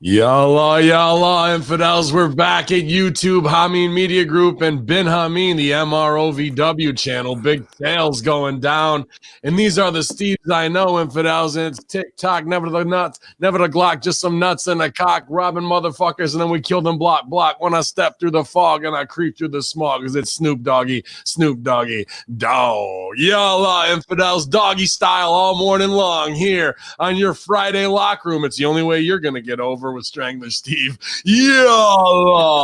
Yalla, infidels. We're back at YouTube, Hamin Media Group, and Bin Hamin, the MROVW channel. Big sales going down. And these are the Steves I know, infidels. And it's TikTok, never the nuts, never the Glock, just some nuts and a cock, robbing motherfuckers. And then we kill them block when I step through the fog and I creep through the smog. Because it's Snoop Doggy, dog. Yalla, infidels, doggy style all morning long here on your Friday locker room. It's the only way you're going to get over with Strangler Steve. Yeah.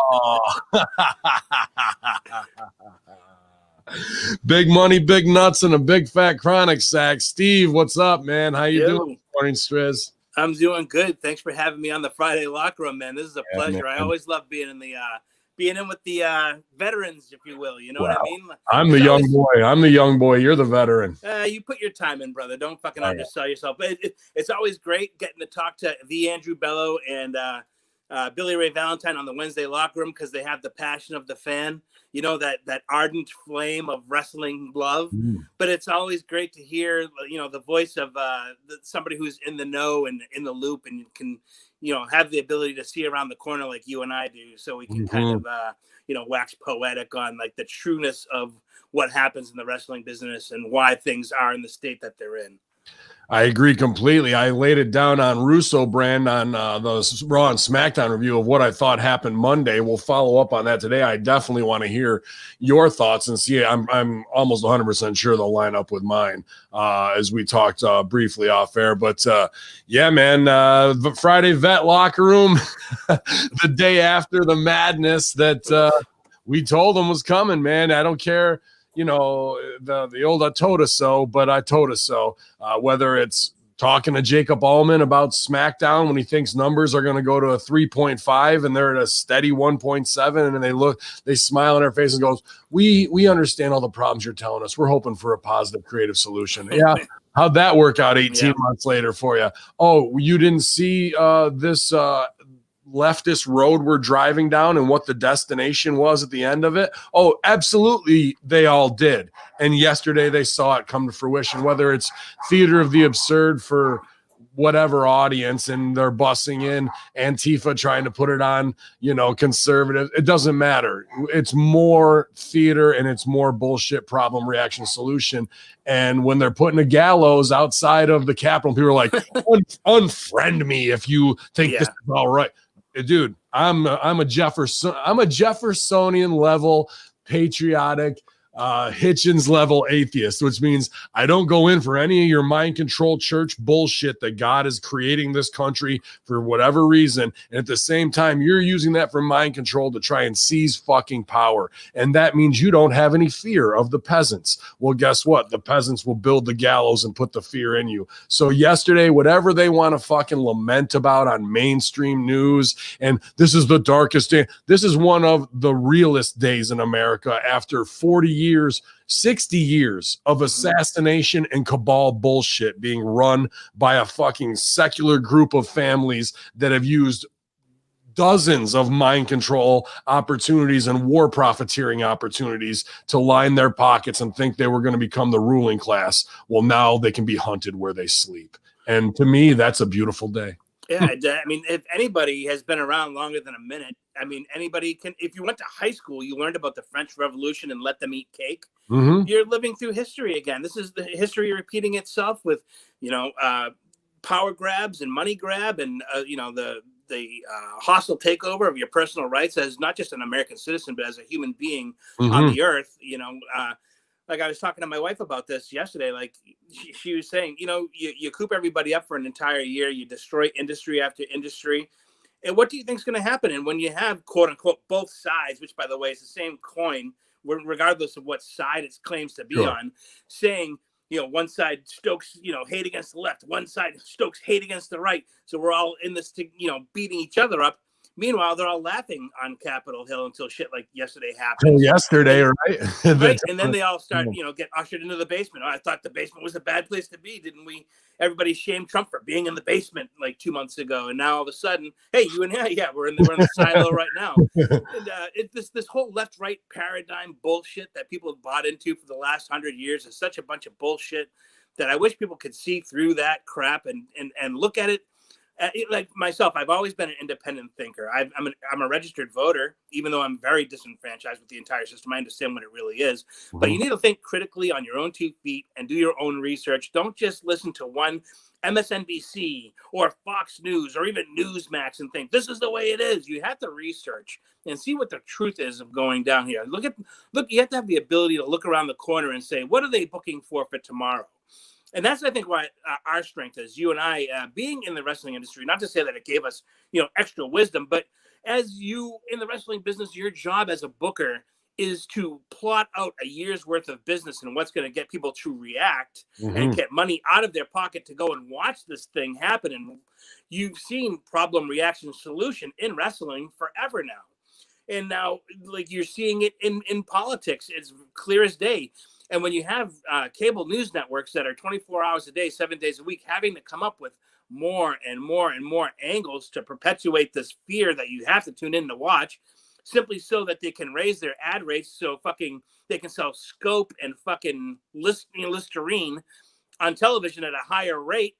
Big money, big nuts, and a big fat chronic sack. Steve, what's up, man? How you doing this morning, Striz? I'm doing good. Thanks for having me on the Friday locker room, man. This is a pleasure. Man. I always love being in with the veterans, if you will. You know what I mean? I'm the young boy. I'm the young boy. You're the veteran. You put your time in, brother. Don't fucking undersell yourself. But it's always great getting to talk to the Andrew Bello and Billy Ray Valentine on the Wednesday locker room because they have the passion of the fan. You know, that ardent flame of wrestling love. But it's always great to hear, the voice of somebody who's in the know and in the loop and can, have the ability to see around the corner like you and I do. So we can kind of, wax poetic on like the trueness of what happens in the wrestling business and why things are in the state that they're in. I agree completely. I laid it down on Russo brand on the Raw and SmackDown review of what I thought happened Monday. We'll follow up on that today. I definitely want to hear your thoughts and see. I'm almost 100% sure they'll line up with mine as we talked briefly off air. But yeah, man, the Friday Vet locker room, the day after the madness that we told them was coming, man. I don't care. The old I told us so, but I told us so. Whether it's talking to Jacob Allman about SmackDown when he thinks numbers are going to go to a 3.5 and they're at a steady 1.7, and they smile on their face and goes, we understand all the problems you're telling us. We're hoping for a positive, creative solution. Yeah. How'd that work out 18 months later for you? Oh, you didn't see this leftist road we're driving down and what the destination was at the end of it? Oh, absolutely, they all did. And yesterday they saw it come to fruition, whether it's theater of the absurd for whatever audience and they're bussing in Antifa trying to put it on, conservative. It doesn't matter. It's more theater and it's more bullshit problem, reaction, solution. And when they're putting a gallows outside of the Capitol, people are like, unfriend me if you think this is all right. Dude, I'm a Jeffersonian level patriotic Hitchens level atheist, which means I don't go in for any of your mind control church bullshit that God is creating this country for whatever reason. And at the same time, you're using that for mind control to try and seize fucking power. And that means you don't have any fear of the peasants. Well, guess what? The peasants will build the gallows and put the fear in you. So yesterday, whatever they want to fucking lament about on mainstream news, and this is the darkest day. This is one of the realest days in America after 40 years, 60 years of assassination and cabal bullshit being run by a fucking secular group of families that have used dozens of mind control opportunities and war profiteering opportunities to line their pockets and think they were going to become the ruling class. Well, now they can be hunted where they sleep. And to me, that's a beautiful day. Yeah, I mean, if anybody has been around longer than a minute, I mean, anybody can. If you went to high school, you learned about the French Revolution and let them eat cake. You're living through history again. This is the history repeating itself with, power grabs and money grab and, the hostile takeover of your personal rights as not just an American citizen, but as a human being on the earth. Like I was talking to my wife about this yesterday, like she was saying, you coop everybody up for an entire year, you destroy industry after industry. And what do you think is going to happen? And when you have, quote unquote, both sides, which by the way is the same coin, regardless of what side it claims to be on, saying, one side stokes, hate against the left, one side stokes hate against the right. So we're all in this, beating each other up. Meanwhile, they're all laughing on Capitol Hill until shit like yesterday happened. Right? Right. And then they all start, get ushered into the basement. Oh, I thought the basement was a bad place to be. Didn't we? Everybody shamed Trump for being in the basement like 2 months ago. And now all of a sudden, hey, you and we're in the silo right now. And this whole left-right paradigm bullshit that people have bought into for the last 100 years is such a bunch of bullshit that I wish people could see through that crap and look at it like myself, I've always been an independent thinker. I'm a registered voter, even though I'm very disenfranchised with the entire system. I understand what it really is, but you need to think critically on your own 2 feet and do your own research. Don't just listen to one MSNBC or Fox News or even Newsmax and think this is the way it is. You have to research and see what the truth is of going down here. Look, you have to have the ability to look around the corner and say, what are they booking for tomorrow? And that's, I think, why our strength is. You and I, being in the wrestling industry, not to say that it gave us, extra wisdom, but as you in the wrestling business, your job as a booker is to plot out a year's worth of business and what's going to get people to react and get money out of their pocket to go and watch this thing happen. And you've seen problem, reaction, solution in wrestling forever now. And now, like, you're seeing it in politics. It's clear as day. And when you have cable news networks that are 24 hours a day, 7 days a week, having to come up with more and more and more angles to perpetuate this fear that you have to tune in to watch, simply so that they can raise their ad rates, so they can sell Scope and fucking Listerine on television at a higher rate.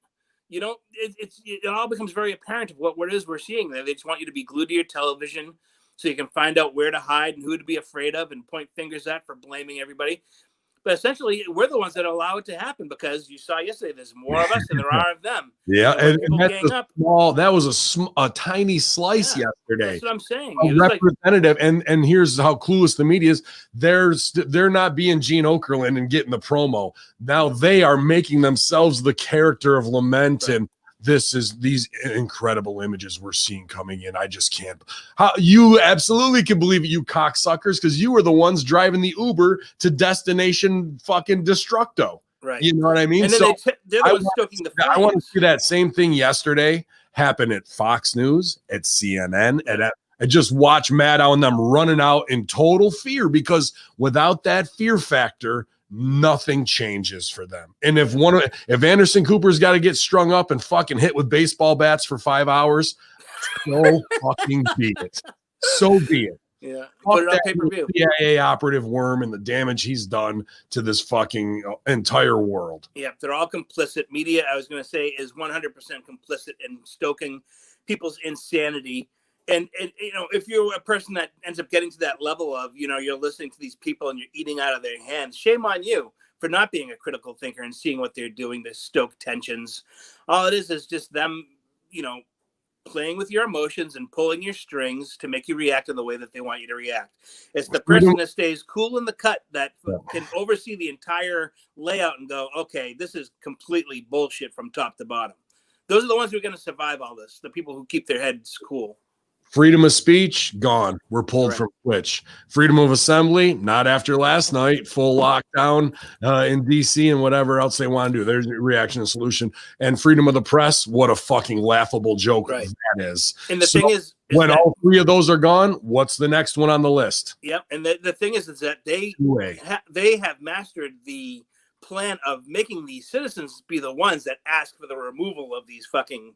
It all becomes very apparent of what it is we're seeing there. They just want you to be glued to your television so you can find out where to hide and who to be afraid of and point fingers at for blaming everybody. But essentially, we're the ones that allow it to happen, because you saw yesterday, there's more of us than there are of them. Yeah, and that was a tiny slice yesterday. That's what I'm saying. Representative, and here's how clueless the media is. They're not being Gene Okerlund and getting the promo. Now they are making themselves the character of lament, right. And these incredible images we're seeing coming in. I just can't. You absolutely can believe it, you cocksuckers, because you were the ones driving the Uber to destination fucking Destructo. Right. You know what I mean? And then so they're the ones stoking the flames. I want to see that same thing yesterday happen at Fox News, at CNN, and I just watch Matt and them running out in total fear, because without that fear factor, nothing changes for them. And if Anderson Cooper's got to get strung up and fucking hit with baseball bats for 5 hours, so fucking be it. So be it. Yeah. Put it on pay-per-view. CIA operative worm and the damage he's done to this fucking entire world. Yeah, they're all complicit. Media, I was going to say, is 100% complicit in stoking people's insanity. And if you're a person that ends up getting to that level of, you're listening to these people and you're eating out of their hands, shame on you for not being a critical thinker and seeing what they're doing to stoke tensions. All it is just them, playing with your emotions and pulling your strings to make you react in the way that they want you to react. It's the person that stays cool in the cut that can oversee the entire layout and go, okay, this is completely bullshit from top to bottom. Those are the ones who are going to survive all this, the people who keep their heads cool. Freedom of speech, gone. We're pulled from Twitch. Freedom of assembly, not after last night. Full lockdown in DC and whatever else they want to do. There's a reaction and solution. And freedom of the press, what a fucking laughable joke that is. And the thing is when all three of those are gone, what's the next one on the list? Yep. And the thing is that they have mastered the plan of making the citizens be the ones that ask for the removal of these fucking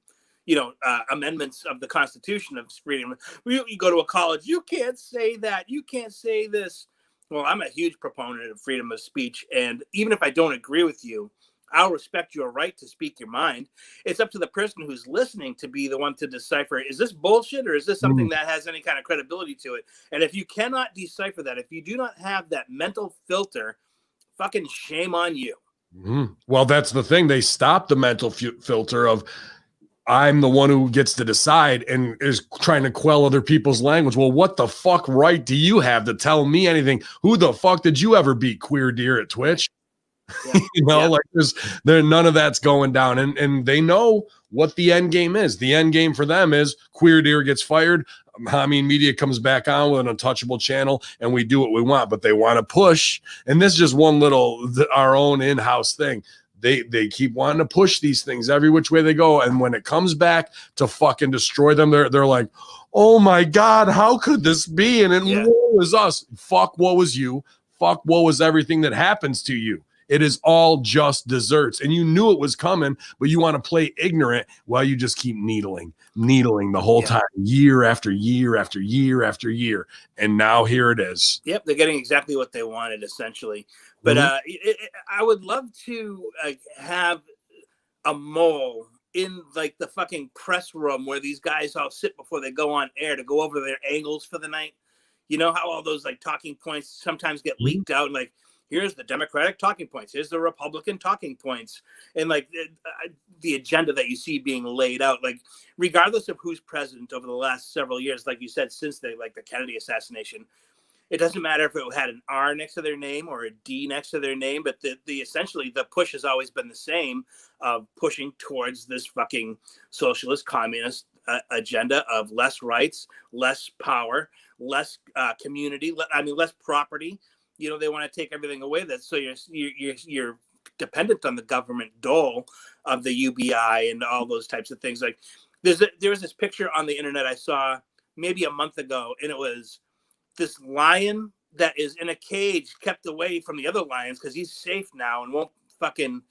amendments of the Constitution of freedom. You go to a college, you can't say that, you can't say this. Well, I'm a huge proponent of freedom of speech, and even if I don't agree with you, I'll respect your right to speak your mind. It's up to the person who's listening to be the one to decipher, is this bullshit or is this something that has any kind of credibility to it? And if you cannot decipher that, if you do not have that mental filter, fucking shame on you. Well, that's the thing. They stopped the mental filter of, I'm the one who gets to decide, and is trying to quell other people's language. Well, what the fuck right do you have to tell me anything? Who the fuck did you ever beat, queer deer, at Twitch? Yeah. Like none of that's going down. And they know what the end game is. The end game for them is queer deer gets fired. Hamin Media comes back on with an untouchable channel, and we do what we want. But they want to push, and this is just one little our own in-house thing. They keep wanting to push these things every which way they go. And when it comes back to fucking destroy them, they're like, oh my God, how could this be? And it was us. Fuck what was you. Fuck what was everything that happens to you. It is all just desserts. And you knew it was coming, but you want to play ignorant while you just keep needling the whole time, year after year after year after year. And now here it is. Yep, they're getting exactly what they wanted, essentially. But I would love to have a mole in like the fucking press room where these guys all sit before they go on air to go over their angles for the night. You know how all those like talking points sometimes get leaked out, and like, here's the Democratic talking points, here's the Republican talking points, and like the agenda that you see being laid out, like regardless of who's president over the last several years, like you said, since the Kennedy assassination, it doesn't matter if it had an R next to their name or a D next to their name, but the essentially the push has always been the same, of pushing towards this fucking socialist communist agenda of less rights, less power, less community, less property. You know, they want to take everything away. That so you're dependent on the government dole of the UBI and all those types of things. Like there was this picture on the internet I saw maybe a month ago, and it was this lion that is in a cage, kept away from the other lions because he's safe now and won't fucking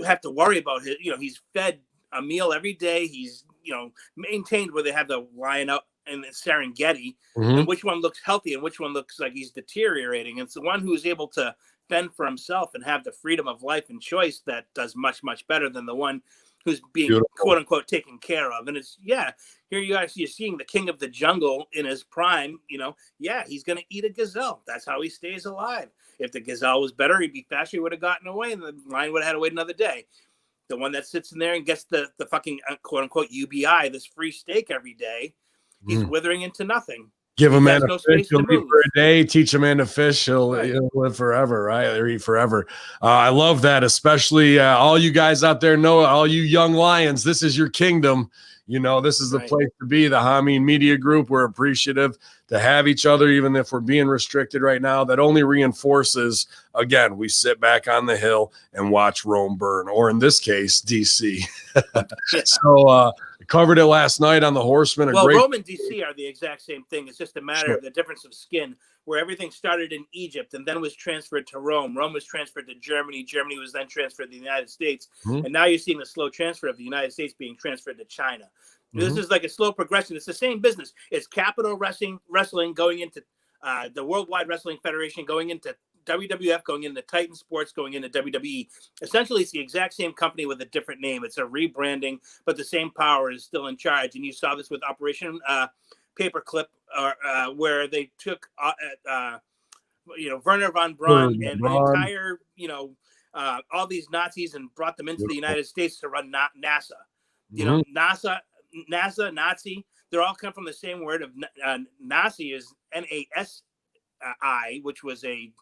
have to worry about his. You know, he's fed a meal every day. He's, you know, maintained where they have the lion out in Serengeti, and which one looks healthy and which one looks like he's deteriorating. It's the one who's able to fend for himself and have the freedom of life and choice that does much, much better than the one who's being Beautiful. Quote unquote taken care of. And it's, yeah, here you are, you're seeing the king of the jungle in his prime. You know, yeah, he's going to eat a gazelle. That's how he stays alive. If the gazelle was better, he'd be faster, he would have gotten away, and the lion would have had to wait another day. The one that sits in there and gets the fucking quote unquote UBI, this free steak every day, he's withering into nothing. Give a man a fish, he'll live for a day. Teach a man to fish, he'll live forever, right? Or eat forever. I love that, especially all you guys out there know, all you young lions, this is your kingdom. You know, this is the place to be. The Hamin Media Group, we're appreciative to have each other, even if we're being restricted right now. That only reinforces, again, we sit back on the hill and watch Rome burn, or in this case, DC. So, covered it last night on the Horsemen. Well, Rome and DC are the exact same thing. It's just a matter of the difference of skin, where everything started in Egypt and then was transferred to Rome. Rome was transferred to Germany. Germany was then transferred to the United States. And now you're seeing the slow transfer of the United States being transferred to China. This is like a slow progression. It's the same business. It's Capital Wrestling going into the Worldwide Wrestling Federation, going into WWF, going into Titan Sports, going into WWE. Essentially, it's the exact same company with a different name. It's a rebranding, but the same power is still in charge. And you saw this with Operation Paperclip, where they took, Werner von Braun and the entire, all these Nazis and brought them into the United States to run NASA. You know, NASA, Nazi, they're all come from the same word of Nazi is Nasi, which was a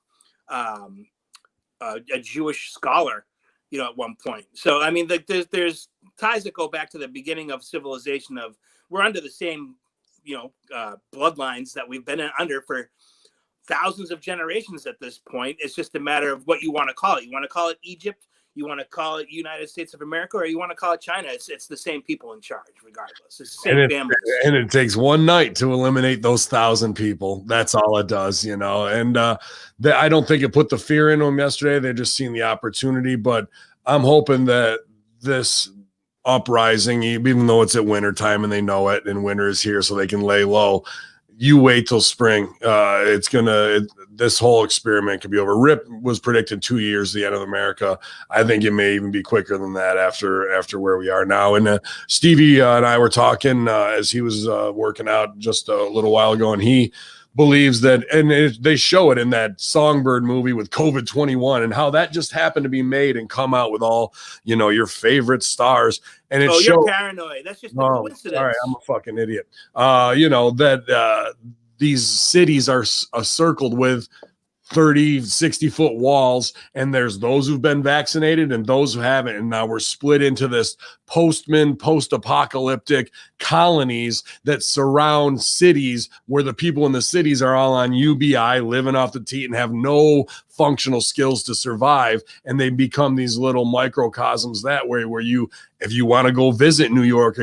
Jewish scholar, at one point. So, I mean, there's ties that go back to the beginning of civilization of we're under the same, bloodlines that we've been under for thousands of generations at this point. It's just a matter of what you want to call it. You want to call it Egypt? You want to call it United States of America, or you want to call it China? It's the same people in charge, regardless. It's the same families. And it takes one night to eliminate those 1,000 people. That's all it does, And I don't think it put the fear in them yesterday. They just seen the opportunity. But I'm hoping that this uprising, even though it's at winter time and they know it, and winter is here, so they can lay low. You wait till spring. This whole experiment could be over. Rip was predicted 2 years, the end of America. I think it may even be quicker than that after where we are now. And Stevie and I were talking as he was working out just a little while ago, and he believes that, and they show it in that Songbird movie with COVID-21 and how that just happened to be made and come out with all, your favorite stars. And it you're paranoid. That's just a coincidence. All right, I'm a fucking idiot. That these cities are circled with 30, 60-foot walls, and there's those who've been vaccinated and those who haven't. And now we're split into this post-apocalyptic colonies that surround cities where the people in the cities are all on UBI, living off the teat and have no functional skills to survive. And they become these little microcosms that way where if you want to go visit New York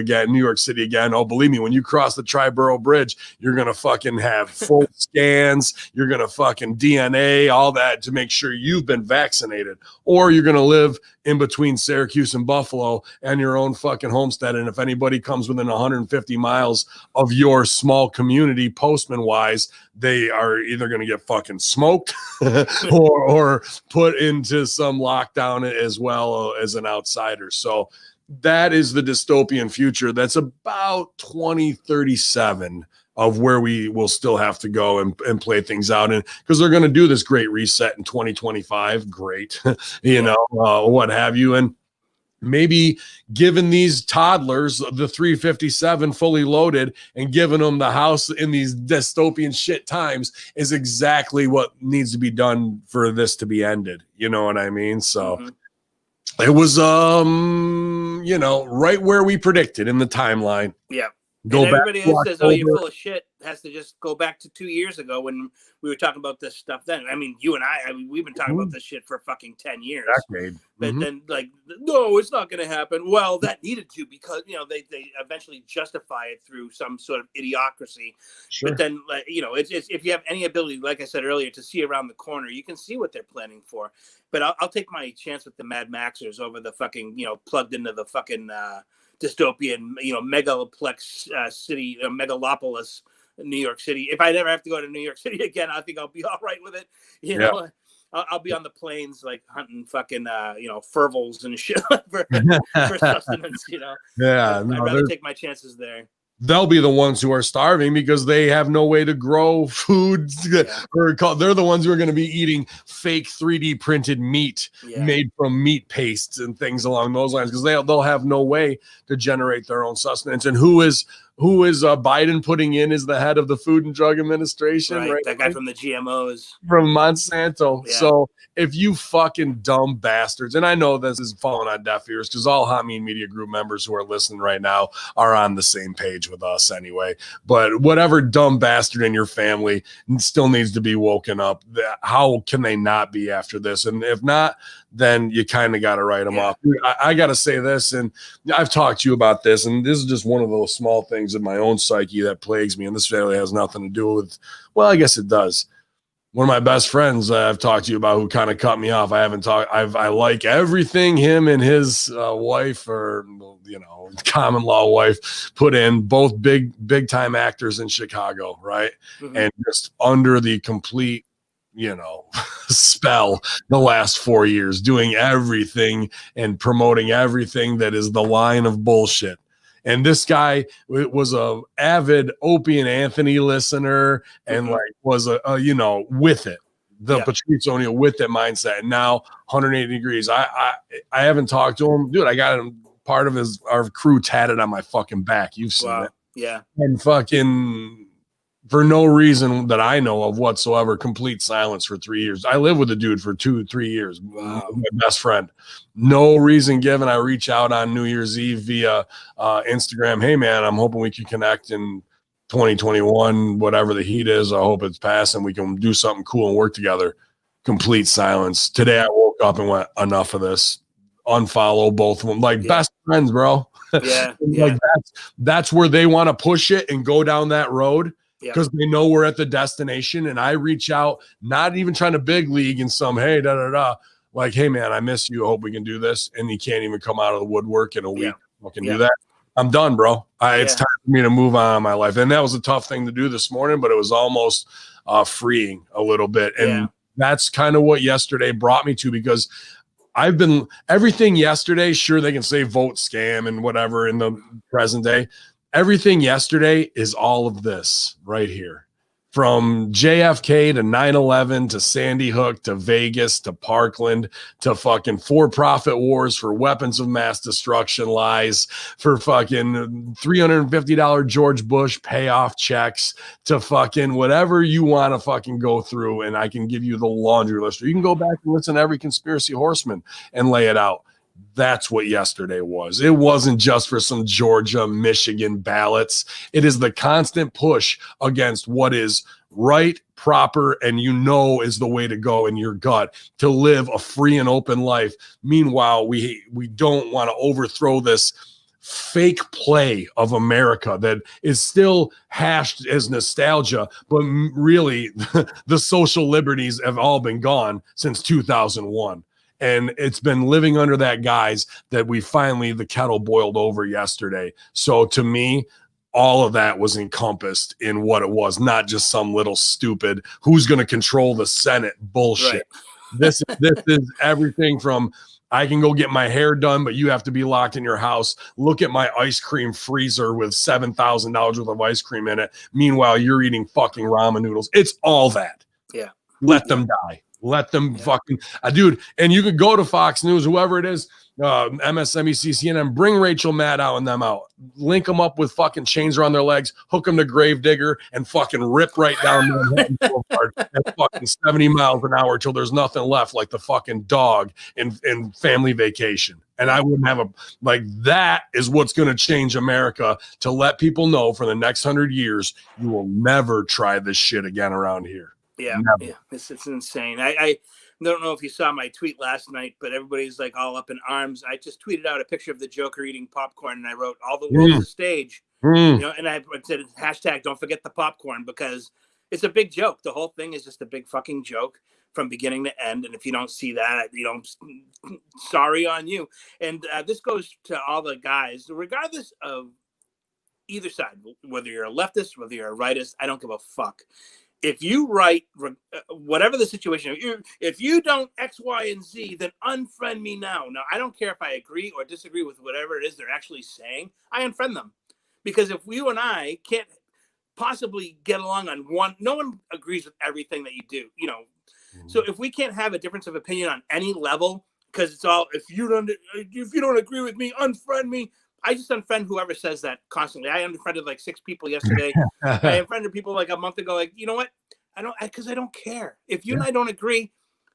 City again, oh, believe me, when you cross the Triborough Bridge, you're going to fucking have full scans. You're going to fucking DNA, all that to make sure you've been vaccinated. Or you're going to live in between Syracuse and Buffalo and your own fucking homestead. And if anybody comes within 150 miles of your small community, postman-wise, they are either going to get fucking smoked or put into some lockdown as well as an outsider. So that is the dystopian future. That's about 2037 of where we will still have to go and play things out. And because they're going to do this great reset in 2025, great, what have you. And maybe giving these toddlers the 357 fully loaded and giving them the house in these dystopian shit times is exactly what needs to be done for this to be ended. You know what I mean? So it was, right where we predicted in the timeline. Yeah. Go and everybody back who says, "Oh, you're full of shit," has to just go back to 2 years ago when we were talking about this stuff. Then, I mean, you and we've been talking about this shit for fucking 10 years. But then, like, no, it's not going to happen. Well, that needed to, because they eventually justify it through some sort of idiocracy. Sure. But then, like, it's if you have any ability, like I said earlier, to see around the corner, you can see what they're planning for. But I'll take my chance with the Mad Maxers over the fucking plugged into the fucking dystopian, megaplex city, megalopolis, New York City. If I never have to go to New York City again, I think I'll be all right with it. Know, I'll be on the plains, like hunting fucking, furvals and shit for sustenance. Yeah, I'd rather take my chances there. They'll be the ones who are starving because they have no way to grow food. They're the ones who are going to be eating fake 3D printed meat made from meat pastes and things along those lines, because they'll have no way to generate their own sustenance. And who is Biden putting in as the head of the Food and Drug Administration? Right? That guy from the GMOs. From Monsanto. Yeah. So if you fucking dumb bastards, and I know this is falling on deaf ears because all Hamin Media Group members who are listening right now are on the same page with us anyway, but whatever dumb bastard in your family still needs to be woken up. How can they not be after this? And if not, then you kind of got to write them off. I got to say this, and I've talked to you about this, and this is just one of those small things in my own psyche that plagues me, and this really has nothing to do with, well, I guess it does. One of my best friends I've talked to you about who kind of cut me off. I like everything him and his wife, or common law wife, put in, both big time actors in Chicago, right? And just under the complete spell the last 4 years, doing everything and promoting everything that is the line of bullshit. And this guy was a avid Opie and Anthony listener, and was with it, the Patrice O'Neal with that mindset. And now 180 degrees. I haven't talked to him, dude. I got him part of our crew tatted on my fucking back. You've seen it, yeah. And fucking, for no reason that I know of whatsoever, complete silence for 3 years. I lived with a dude for 2-3 years. Wow. My best friend. No reason given. I reach out on New Year's Eve via Instagram. Hey, man, I'm hoping we can connect in 2021, whatever the heat is. I hope it's passing. We can do something cool and work together. Complete silence. Today I woke up and went, enough of this. Unfollow both of them. Best friends, bro. Yeah. That's where they want to push it and go down that road. Because they know we're at the destination, and I reach out, not even trying to big league in some, hey, like, hey, man, I miss you. I hope we can do this. And he can't even come out of the woodwork in a week. Fucking do that. I'm done, bro. It's time for me to move on in my life. And that was a tough thing to do this morning, but it was almost freeing a little bit. And that's kind of what yesterday brought me to, because I've been everything yesterday. Sure, they can say vote scam and whatever in the present day. Everything yesterday is all of this right here. From JFK to 9/11 to Sandy Hook to Vegas to Parkland to fucking for-profit wars for weapons of mass destruction lies, for fucking $350 George Bush payoff checks, to fucking whatever you want to fucking go through, and I can give you the laundry list. Or you can go back and listen to every conspiracy horseman and lay it out. That's what yesterday was. It wasn't just for some Georgia, Michigan ballots. It is the constant push against what is right, proper, and is the way to go in your gut to live a free and open life. Meanwhile, we don't want to overthrow this fake play of America that is still hashed as nostalgia, but really the social liberties have all been gone since 2001. And it's been living under that guise that the kettle boiled over yesterday. So to me, all of that was encompassed in what it was, not just some little stupid who's going to control the Senate bullshit. Right. This is everything from I can go get my hair done, but you have to be locked in your house. Look at my ice cream freezer with $7,000 worth of ice cream in it. Meanwhile, you're eating fucking ramen noodles. It's all that. Yeah. Let them die. Let them fucking, dude. And you could go to Fox News, whoever it is, MSNBC, CNN, bring Rachel Maddow and them out. Link them up with fucking chains around their legs, hook them to Gravedigger, and fucking rip right down Manhattan Boulevard at fucking 70 miles an hour till there's nothing left, like the fucking dog in Family Vacation. And I wouldn't have that is what's going to change America, to let people know for the next 100 years, you will never try this shit again around here. Yeah, it's insane. I don't know if you saw my tweet last night, but everybody's like all up in arms. I just tweeted out a picture of the Joker eating popcorn, and I wrote, "All the world's a stage," you know. And I said, hashtag don't forget the popcorn, because it's a big joke. The whole thing is just a big fucking joke from beginning to end. And if you don't see that, you know, sorry on you. And this goes to all the guys, regardless of either side, whether you're a leftist, whether you're a rightist, I don't give a fuck. If you write, whatever the situation, if you don't X, Y, and Z, then unfriend me now. Now, I don't care if I agree or disagree with whatever it is they're actually saying. I unfriend them. Because if you and I can't possibly get along on one, no one agrees with everything that you do, you know. So if we can't have a difference of opinion on any level, because it's all, if you don't agree with me, unfriend me. I just unfriend whoever says that constantly. I unfriended like 6 people yesterday. I unfriended people like a month ago. Like, you know what? Because I don't care. If you and I don't agree,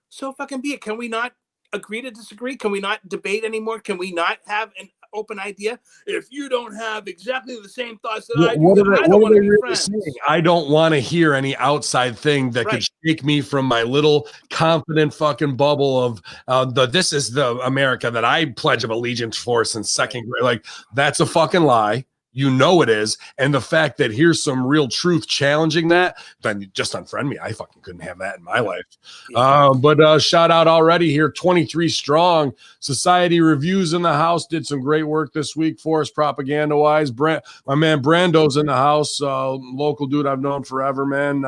so fucking be it. Can we not agree to disagree? Can we not debate anymore? Can we not have an open idea? If you don't have exactly the same thoughts that I do, then I don't want to be friends. I don't want to hear any outside thing that could shake me from my little confident fucking bubble of this is the America that I pledge of allegiance for since second grade. Like, that's a fucking lie. You know it is. And the fact that here's some real truth challenging that, then just unfriend me. I fucking couldn't have that in my life. But shout out already here, 23 strong. Society Reviews in the house, did some great work this week for us propaganda wise. My man Brando's in the house, local dude I've known forever, man.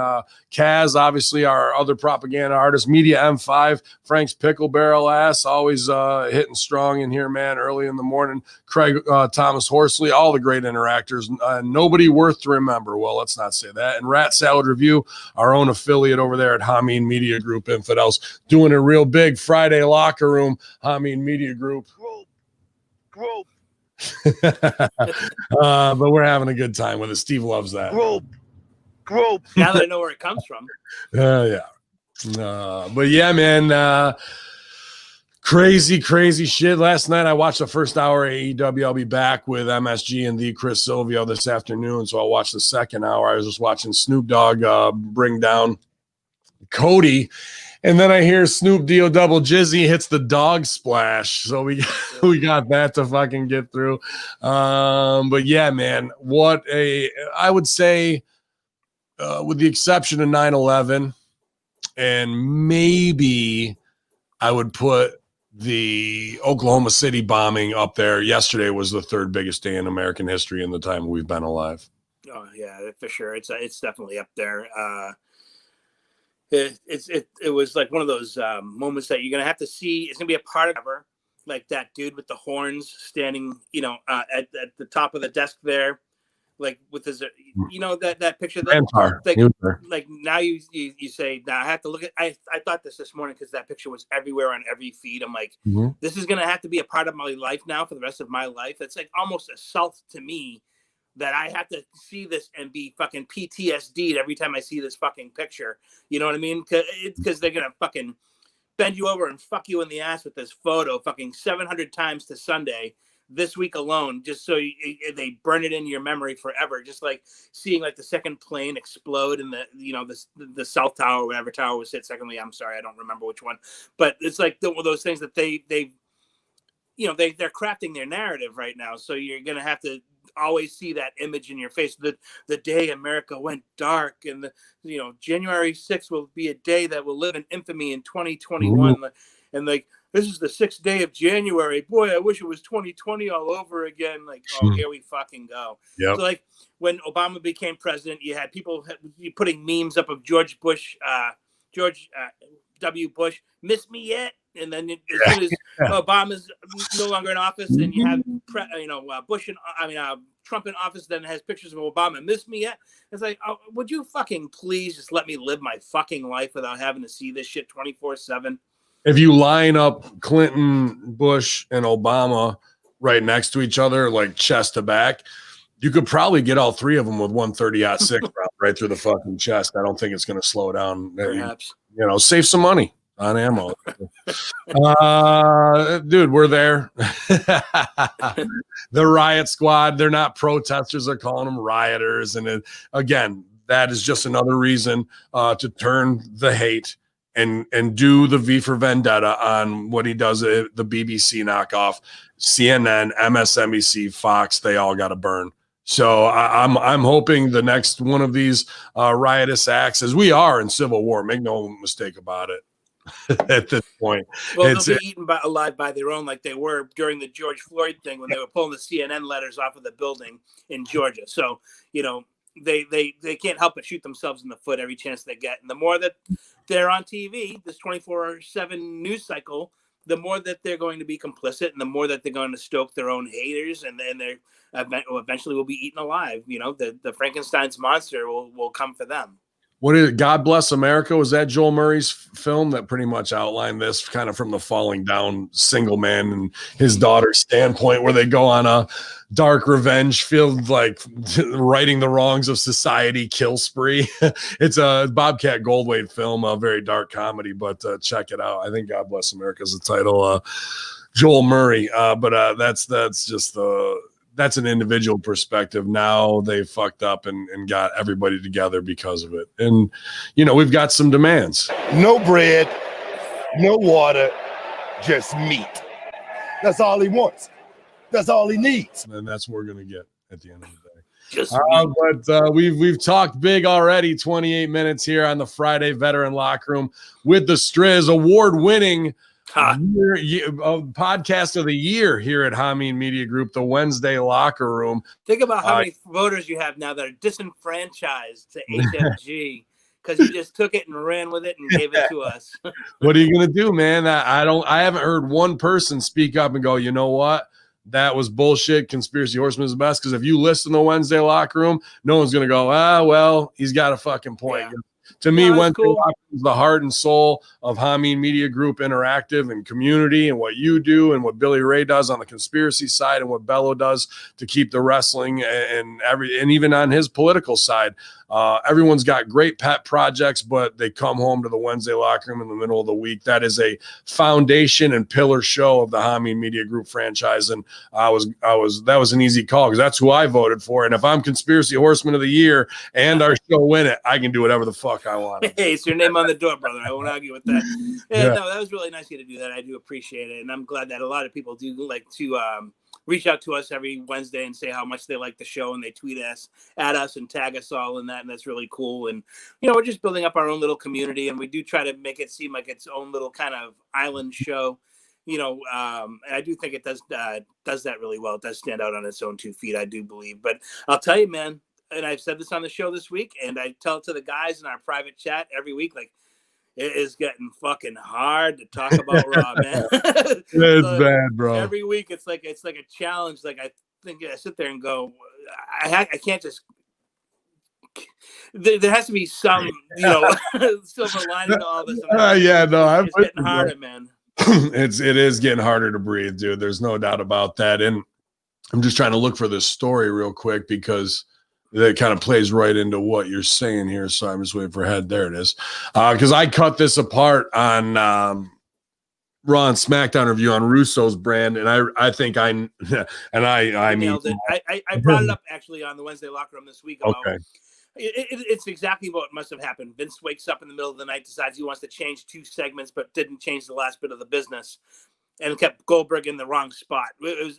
Kaz, obviously our other propaganda artist. Media M5, Frank's Pickle Barrel ass, always hitting strong in here, man, early in the morning. Craig Thomas Horsley, all the great interactors, nobody worth to remember. Well, let's not say that. And Rat Salad Review, our own affiliate over there at Hamin Media Group, Infidels, doing a real big Friday locker room. Hamin Media Group. But we're having a good time with it. Steve loves that. Now that I know where it comes from. But yeah, man. Crazy shit. Last night I watched the first hour of AEW. I'll be back with MSG and the Chris Silvio this afternoon, so I'll watch the second hour. I was just watching Snoop Dogg bring down Cody, and then I hear Snoop D-O double Jizzy hits the dog splash. So we got that to fucking get through. But yeah, man, I would say, with the exception of 9/11, and maybe I would put the Oklahoma City bombing up there. Yesterday was the third biggest day in American history in the time we've been alive. Oh yeah, for sure. It's definitely up there. It was like one of those moments that you're gonna have to see. It's gonna be a part of ever, like that dude with the horns standing, you know, at the top of the desk there, like with his, you know, that picture. Like now you say, now I have to look at. I thought this morning because that picture was everywhere on every feed. I'm like, this is gonna have to be a part of my life now for the rest of my life. It's like almost assault to me that I have to see this and be fucking PTSD'd every time I see this fucking picture. You know what I mean? Because they're gonna fucking bend you over and fuck you in the ass with this photo fucking 700 times to Sunday this week alone, just so they burn it in your memory forever. Just like seeing like the second plane explode in the South Tower, whatever tower was hit secondly. I'm sorry, I don't remember which one, but it's like those things that they're crafting their narrative right now. So you're gonna have to always see that image in your face. The day America went dark, and January 6th will be a day that will live in infamy in 2021. And like, this is the 6th day of January. Boy, I wish it was 2020 all over again. Like, oh, here we fucking go. Yep. So like when Obama became president, you had people putting memes up of George Bush, W. Bush, miss me yet? And then as soon as Obama's no longer in office, and you have Trump in office, then has pictures of Obama, miss me yet? It's like, oh, would you fucking please just let me live my fucking life without having to see this shit 24/7? If you line up Clinton, Bush, and Obama right next to each other, like chest to back, you could probably get all three of them with 130-06 round right through the fucking chest. I don't think it's going to slow down. Perhaps. Save some money on ammo. Dude, we're there. The riot squad, they're not protesters. They're calling them rioters. And again, that is just another reason to turn the hate and do the V for Vendetta on what he does, the BBC knockoff, CNN, MSNBC, Fox, they all got to burn. So I'm hoping the next one of these riotous acts, as we are in civil war, make no mistake about it. At this point, well, they'll be eaten alive by their own, like they were during the George Floyd thing when they were pulling the CNN letters off of the building in Georgia. So they can't help but shoot themselves in the foot every chance they get. And the more that they're on TV, this 24/7 news cycle, the more that they're going to be complicit, and the more that they're going to stoke their own haters, and then they eventually will be eaten alive. The Frankenstein's monster will come for them. What is it? God Bless America? Was that Joel Murray's film that pretty much outlined this kind of from the falling down single man and his daughter's standpoint, where they go on a dark revenge filled, like righting the wrongs of society kill spree? It's a Bobcat Goldthwait film, a very dark comedy, but check it out. I think God Bless America is the title. Joel Murray, but that's just that's an individual perspective. Now they fucked up and got everybody together because of it. And, we've got some demands. No bread, no water, just meat. That's all he wants. That's all he needs. And that's what we're going to get at the end of the day. But we've talked big already. 28 minutes here on the Friday Veteran Locker Room with the Striz, award-winning podcast of the year here at Hamin Media Group, the Wednesday Locker Room. Think about how many voters you have now that are disenfranchised to HMG because you just took it and ran with it and gave it to us. What are you gonna do, man? I haven't heard one person speak up and go, you know what? That was bullshit. Conspiracy Horseman is the best. Because if you listen to Wednesday Locker Room, no one's gonna go, well, he's got a fucking point. Yeah. To me, Wednesday Locker Room is the heart and soul of Hamin Media Group Interactive and community, and what you do and what Billy Ray does on the conspiracy side and what Bello does to keep the wrestling and even on his political side. Everyone's got great pet projects, but they come home to the Wednesday Locker Room in the middle of the week. That is a foundation and pillar show of the Hamin Media Group franchise. And that was an easy call because that's who I voted for. And if I'm Conspiracy Horseman of the Year and our show win it, I can do whatever the fuck I want. Hey, it's your name on the door, brother. I won't argue with that. No, that was really nice of you to do that. I do appreciate it. And I'm glad that a lot of people do like to reach out to us every Wednesday and say how much they like the show, and they tweet at us and tag us all in that, and that's really cool. And we're just building up our own little community, and we do try to make it seem like its own little kind of island show. And I do think it does that really well. It does stand out on its own 2 feet, I do believe. But I'll tell you, man, and I've said this on the show this week, and I tell it to the guys in our private chat every week, like, it is getting fucking hard to talk about Raw, man. It's bad, bro. Every week it's like a challenge. Like I think I sit there and go, I can't just. There has to be some, silver lining to all this. It's getting harder, man. It is getting harder to breathe, dude. There's no doubt about that. And I'm just trying to look for this story real quick because that kind of plays right into what you're saying here. So I'm just waiting for head. There it is. Because I cut this apart on Raw and SmackDown review on Russo's brand, and I think I nailed it. I brought it up actually on the Wednesday Locker Room this week. About, it's exactly what must have happened. Vince wakes up in the middle of the night, decides he wants to change 2 segments, but didn't change the last bit of the business, and kept Goldberg in the wrong spot. It was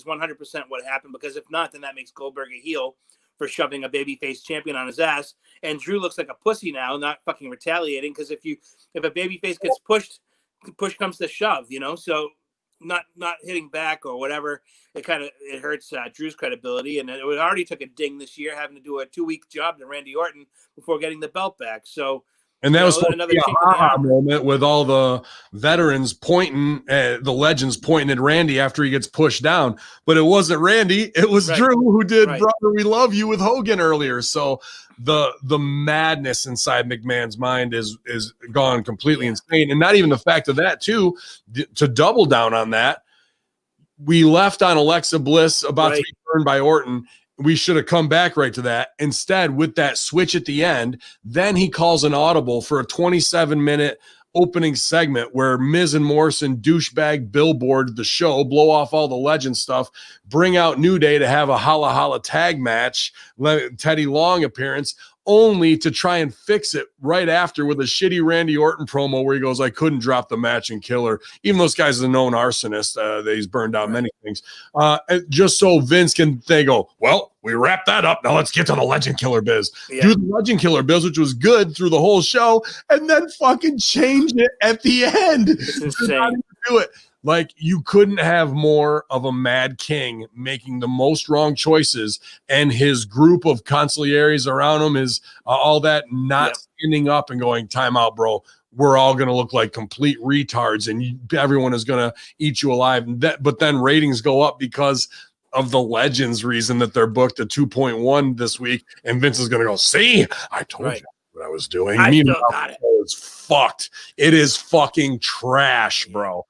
100% what happened, because if not, then that makes Goldberg a heel for shoving a babyface champion on his ass. And Drew looks like a pussy now, not fucking retaliating, because if a babyface gets pushed, push comes to shove, so not hitting back or whatever, it hurts Drew's credibility. And it already took a ding this year, having to do a 2-week job to Randy Orton before getting the belt back. So And that was supposed another to be a moment with all the veterans pointing, the legends pointing at Randy after he gets pushed down. But it wasn't Randy. It was Drew who did Brother, We Love You with Hogan earlier. So the madness inside McMahon's mind is gone completely insane. And not even the fact of that, too, to double down on that, we left on Alexa Bliss about to be burned by Orton. We should have come back right to that. Instead, with that switch at the end, then he calls an audible for a 27-minute opening segment where Miz and Morrison douchebag billboard the show, blow off all the legend stuff, bring out New Day to have a holla holla tag match, Teddy Long appearance, only to try and fix it right after with a shitty Randy Orton promo where he goes, I couldn't drop the match and kill her. Even those guys are a known arsonist. He's burned down many things. Just so Vince can, they go, well, we wrapped that up. Now let's get to the Legend Killer biz. Do the Legend Killer biz, which was good through the whole show, and then fucking change it at the end. It's insane. Do it. Like, you couldn't have more of a mad king making the most wrong choices, and his group of consiglieres around him is all that not standing up and going, time out, bro. We're all going to look like complete retards, and everyone is going to eat you alive. But then ratings go up because of the Legends reason that they're booked at 2.1 this week, and Vince is going to go, see, I told you what I was doing. I still got it. It's fucked. It is fucking trash, bro.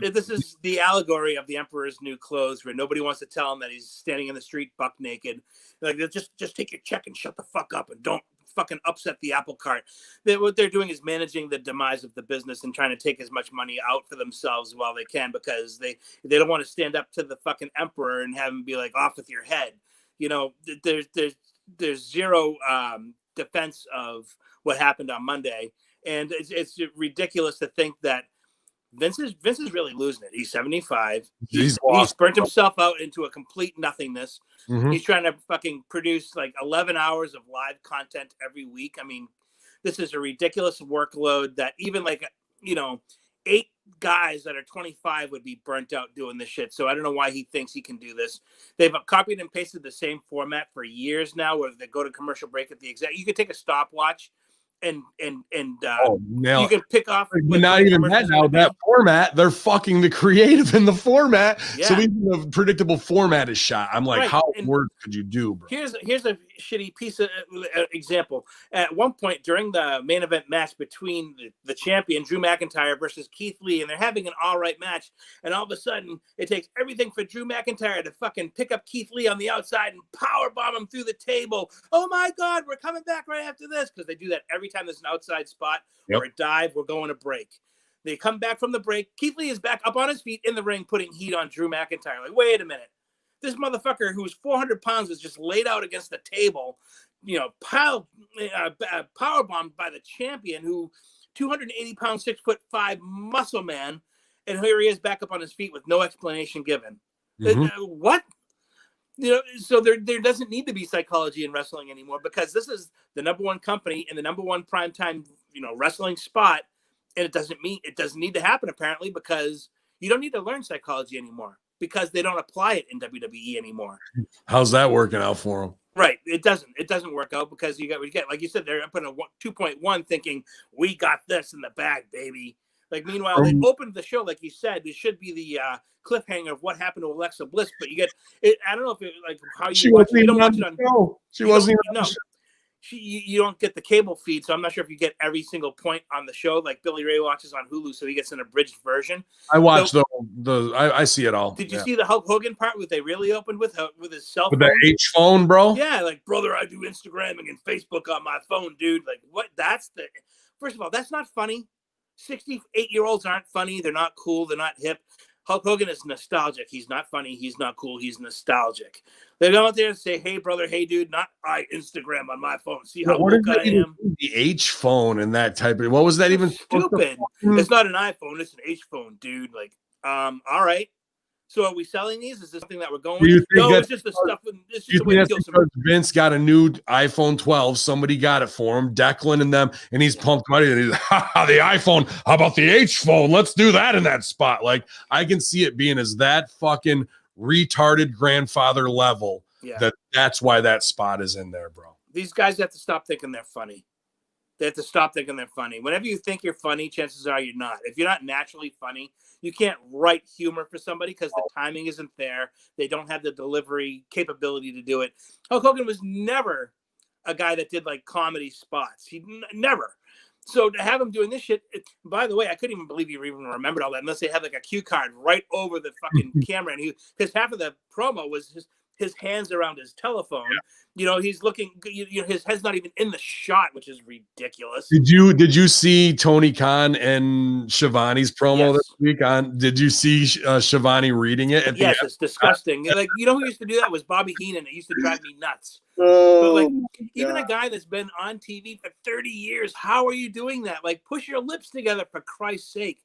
This is the allegory of the Emperor's New Clothes, where nobody wants to tell him that he's standing in the street buck naked. Like, just take your check and shut the fuck up and don't fucking upset the apple cart. What they're doing is managing the demise of the business and trying to take as much money out for themselves while they can, because they don't want to stand up to the fucking Emperor and have him be like, off with your head. You know, there's zero defense of what happened on Monday, and it's ridiculous to think that Vince is really losing it. He's 75. He's burnt himself out into a complete nothingness. Mm-hmm. He's trying to fucking produce like 11 hours of live content every week. I mean, this is a ridiculous workload that even 8 guys that are 25 would be burnt out doing this shit. So I don't know why he thinks he can do this. They've copied and pasted the same format for years now, where they go to commercial break at the exact. You could take a stopwatch and you can pick off. But not even that now. That format, they're fucking the creative in the format. Yeah. So even the predictable format is shot. I'm like, how worse could you do, bro? Here's a shitty piece of example. At one point during the main event match between the champion Drew McIntyre versus Keith Lee, and they're having an all right match, and all of a sudden it takes everything for Drew McIntyre to fucking pick up Keith Lee on the outside and powerbomb him through the table. Oh my God, we're coming back right after this, because they do that every time there's an outside spot or a dive. We're going to break. They come back from the break. Keith Lee is back up on his feet in the ring, putting heat on Drew McIntyre. Like, wait a minute. This motherfucker who's 400 pounds is just laid out against the table, power bombed by the champion, who 280 pounds, 6'5" muscle man. And here he is back up on his feet with no explanation given. Mm-hmm. What? So there doesn't need to be psychology in wrestling anymore, because this is the number one company and the number one primetime, wrestling spot. And it doesn't need to happen, apparently, because you don't need to learn psychology anymore, because they don't apply it in WWE anymore. How's that working out for them? Right. It doesn't work out, because you get, like you said, they're up in a 2.1 thinking, we got this in the bag, baby. Like, meanwhile, they opened the show, like you said, it should be the cliffhanger of what happened to Alexa Bliss, but you get it. I don't know if it, like, how you watch it. You don't watch it on show. She wasn't even on the show. You don't get the cable feed, so I'm not sure if you get every single point on the show. Like Billy Ray watches on Hulu, so he gets an abridged version. I watch I see it all. Did you see the Hulk Hogan part where they really opened with his cell phone? With the H phone, bro? Yeah, like, brother, I do Instagramming and Facebook on my phone, dude. Like, what? First of all, that's not funny. 68-year-olds aren't funny. They're not cool. They're not hip. Hulk Hogan is nostalgic. He's not funny. He's not cool. He's nostalgic. They go out there and say, hey, brother, hey, dude, not I Instagram on my phone. See how woke I am? The H phone and that type of, what was that even? Stupid. It's not an iPhone. It's an H phone, dude. Like, all right. So are we selling these? Is this something that we're going with? No, it's just the stuff. It's just the way to kill somebody. Vince got a new iPhone 12. Somebody got it for him, Declan and them, and he's pumped money. And he's the iPhone. How about the H phone? Let's do that in that spot. Like, I can see it being as that fucking retarded grandfather level. Yeah. That's why that spot is in there, bro. These guys have to stop thinking they're funny. They have to stop thinking they're funny. Whenever you think you're funny, chances are you're not. If you're not naturally funny, you can't write humor for somebody because the timing isn't there. They don't have the delivery capability to do it. Hulk Hogan was never a guy that did like comedy spots. He never. So to have him doing this shit, by the way, I couldn't even believe you even remembered all that unless they had like a cue card right over the fucking camera. And because half of the promo was his hands around his telephone. You know, he's looking, his head's not even in the shot, which is ridiculous. Did you see Tony Khan and Shivani's promo this week did you see Shivani reading it? Yes, it's disgusting. Like, you know who used to do that was Bobby Heenan. It used to drive me nuts. But like, even a guy that's been on TV for 30 years, how are you doing that? Like, push your lips together for Christ's sake.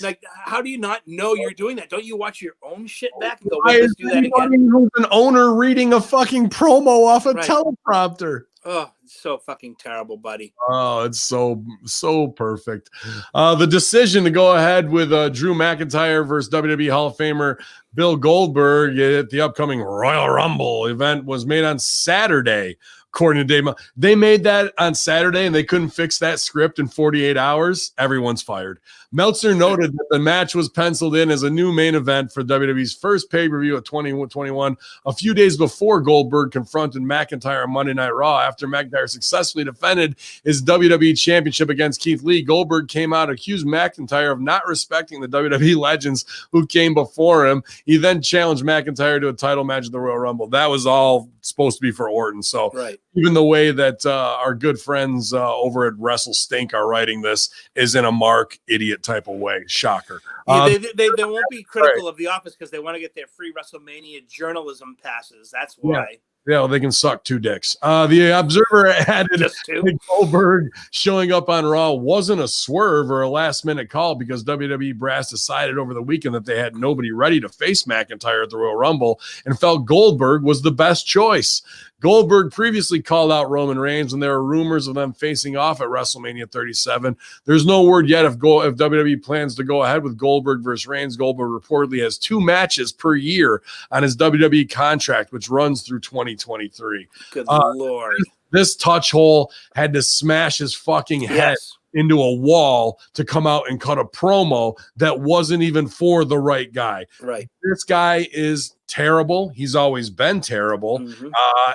Like, how do you not know you're doing that? Don't you watch your own shit back and go, wait, let's do that again? Who's an owner reading a fucking promo off a teleprompter? Oh, it's so fucking terrible, buddy. Oh, it's so perfect. The decision to go ahead with Drew McIntyre versus WWE Hall of Famer Bill Goldberg at the upcoming Royal Rumble event was made on Saturday. According to Dave, they made that on Saturday and they couldn't fix that script in 48 hours. Everyone's fired. Meltzer noted that the match was penciled in as a new main event for WWE's first pay-per-view of 2021, a few days before Goldberg confronted McIntyre on Monday Night Raw. After McIntyre successfully defended his WWE Championship against Keith Lee, Goldberg came out and accused McIntyre of not respecting the WWE legends who came before him. He then challenged McIntyre to a title match at the Royal Rumble. That was all supposed to be for Orton. So even the way that our good friends over at Wrestle Stink are writing this is in a Mark idiot type of way. Shocker. They won't be critical of The Office because they want to get their free WrestleMania journalism passes. That's why. Yeah, well, they can suck two dicks. The Observer added that Goldberg showing up on Raw wasn't a swerve or a last-minute call because WWE brass decided over the weekend that they had nobody ready to face McIntyre at the Royal Rumble and felt Goldberg was the best choice. Goldberg previously called out Roman Reigns, and there are rumors of them facing off at WrestleMania 37. There's no word yet if WWE plans to go ahead with Goldberg versus Reigns. Goldberg reportedly has 2 matches per year on his WWE contract, which runs through 2023. Good Lord. This touch hole had to smash his fucking head into a wall to come out and cut a promo that wasn't even for the right guy. Right. This guy is terrible. He's always been terrible.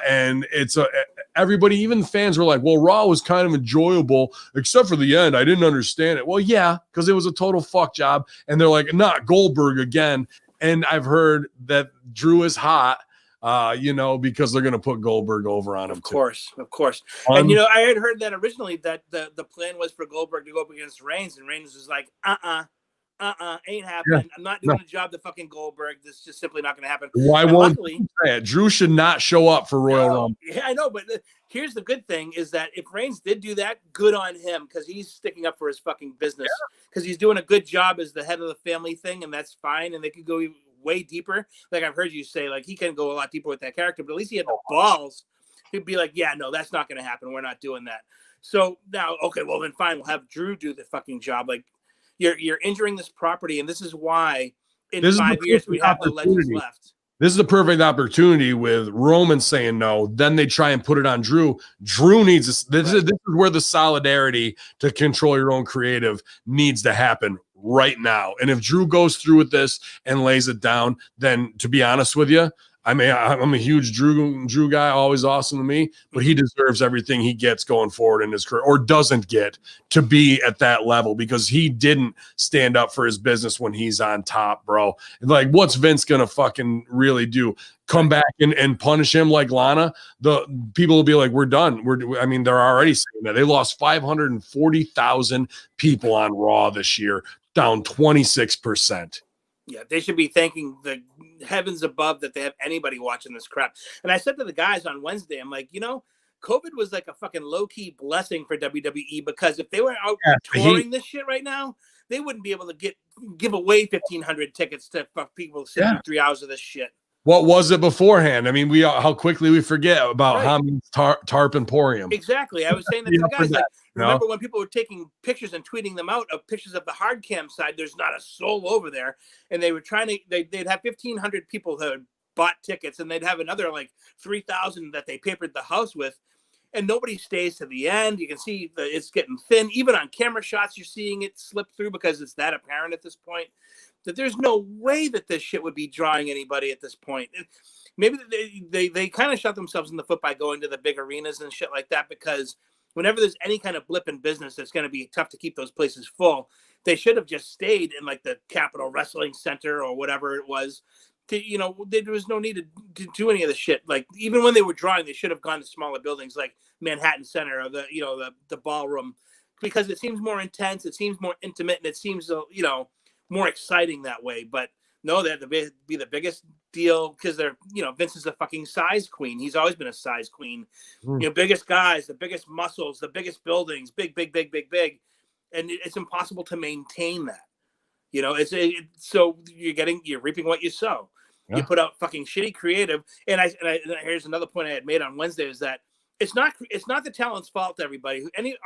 And it's everybody, even fans were like, well, Raw was kind of enjoyable, except for the end. I didn't understand it. Well, yeah, because it was a total fuck job. And they're like, not Goldberg again. And I've heard that Drew is hot. Because they're going to put Goldberg over on him. Of course. And, I had heard that originally that the plan was for Goldberg to go up against Reigns, and Reigns was like, ain't happening. Yeah, I'm not doing a job to fucking Goldberg. This is just simply not going to happen. Why won't you say it? Drew should not show up for Royal Rumble. Yeah, I know, but here's the good thing is that if Reigns did do that, good on him, because he's sticking up for his fucking business, because he's doing a good job as the head of the family thing, and that's fine, and they could go way deeper. Like I've heard you say, like he can go a lot deeper with that character, but at least he had the balls. He'd be like, yeah, no, that's not going to happen. We're not doing that. So now, okay, well then fine. We'll have Drew do the fucking job. Like you're injuring this property. And this is why in 5 years we have the legends left. This is the perfect opportunity with Roman saying no. Then they try and put it on Drew. Drew needs this. This is where the solidarity to control your own creative needs to happen right now. And if Drew goes through with this and lays it down, then to be honest with you, I'm a huge Drew guy, always awesome to me, but he deserves everything he gets going forward in his career, or doesn't get to be at that level, because he didn't stand up for his business when he's on top, bro. Like, what's Vince gonna fucking really do? Come back and punish him like Lana? The people will be like, we're done. They're already saying that. They lost 540,000 people on Raw this year, down 26%. Yeah, they should be thanking the heavens above that they have anybody watching this crap. And I said to the guys on Wednesday, I'm like, COVID was like a fucking low-key blessing for WWE, because if they were out touring this shit right now, they wouldn't be able to give away 1,500 tickets to people sitting 3 hours of this shit. What was it beforehand? I mean, how quickly we forget about Hamin's Tarp Emporium. Exactly. I was saying that to the guys. Like, remember when people were taking pictures and tweeting them out of pictures of the hard cam side? There's not a soul over there, and they were trying to. They'd have 1,500 people who had bought tickets, and they'd have another like 3,000 that they papered the house with. and nobody stays to the end. You can see that it's getting thin. Even on camera shots, you're seeing it slip through because it's that apparent at this point that there's no way that this shit would be drawing anybody at this point. Maybe they kind of shot themselves in the foot by going to the big arenas and shit like that, because whenever there's any kind of blip in business, that's going to be tough to keep those places full. They should have just stayed in like the Capitol Wrestling Center or whatever it was. There was no need to do any of the shit. Like, even when they were drawing, they should have gone to smaller buildings like Manhattan Center or the ballroom, because it seems more intense, it seems more intimate, and it seems more exciting that way. But no, they have to be the biggest deal because they're Vince is a fucking size queen. He's always been a size queen. Biggest guys, the biggest muscles, the biggest buildings, big, and it's impossible to maintain that. So you're reaping what you sow. Yeah. You put out fucking shitty creative, and here's another point I had made on Wednesday, is that it's not the talent's fault. Everybody,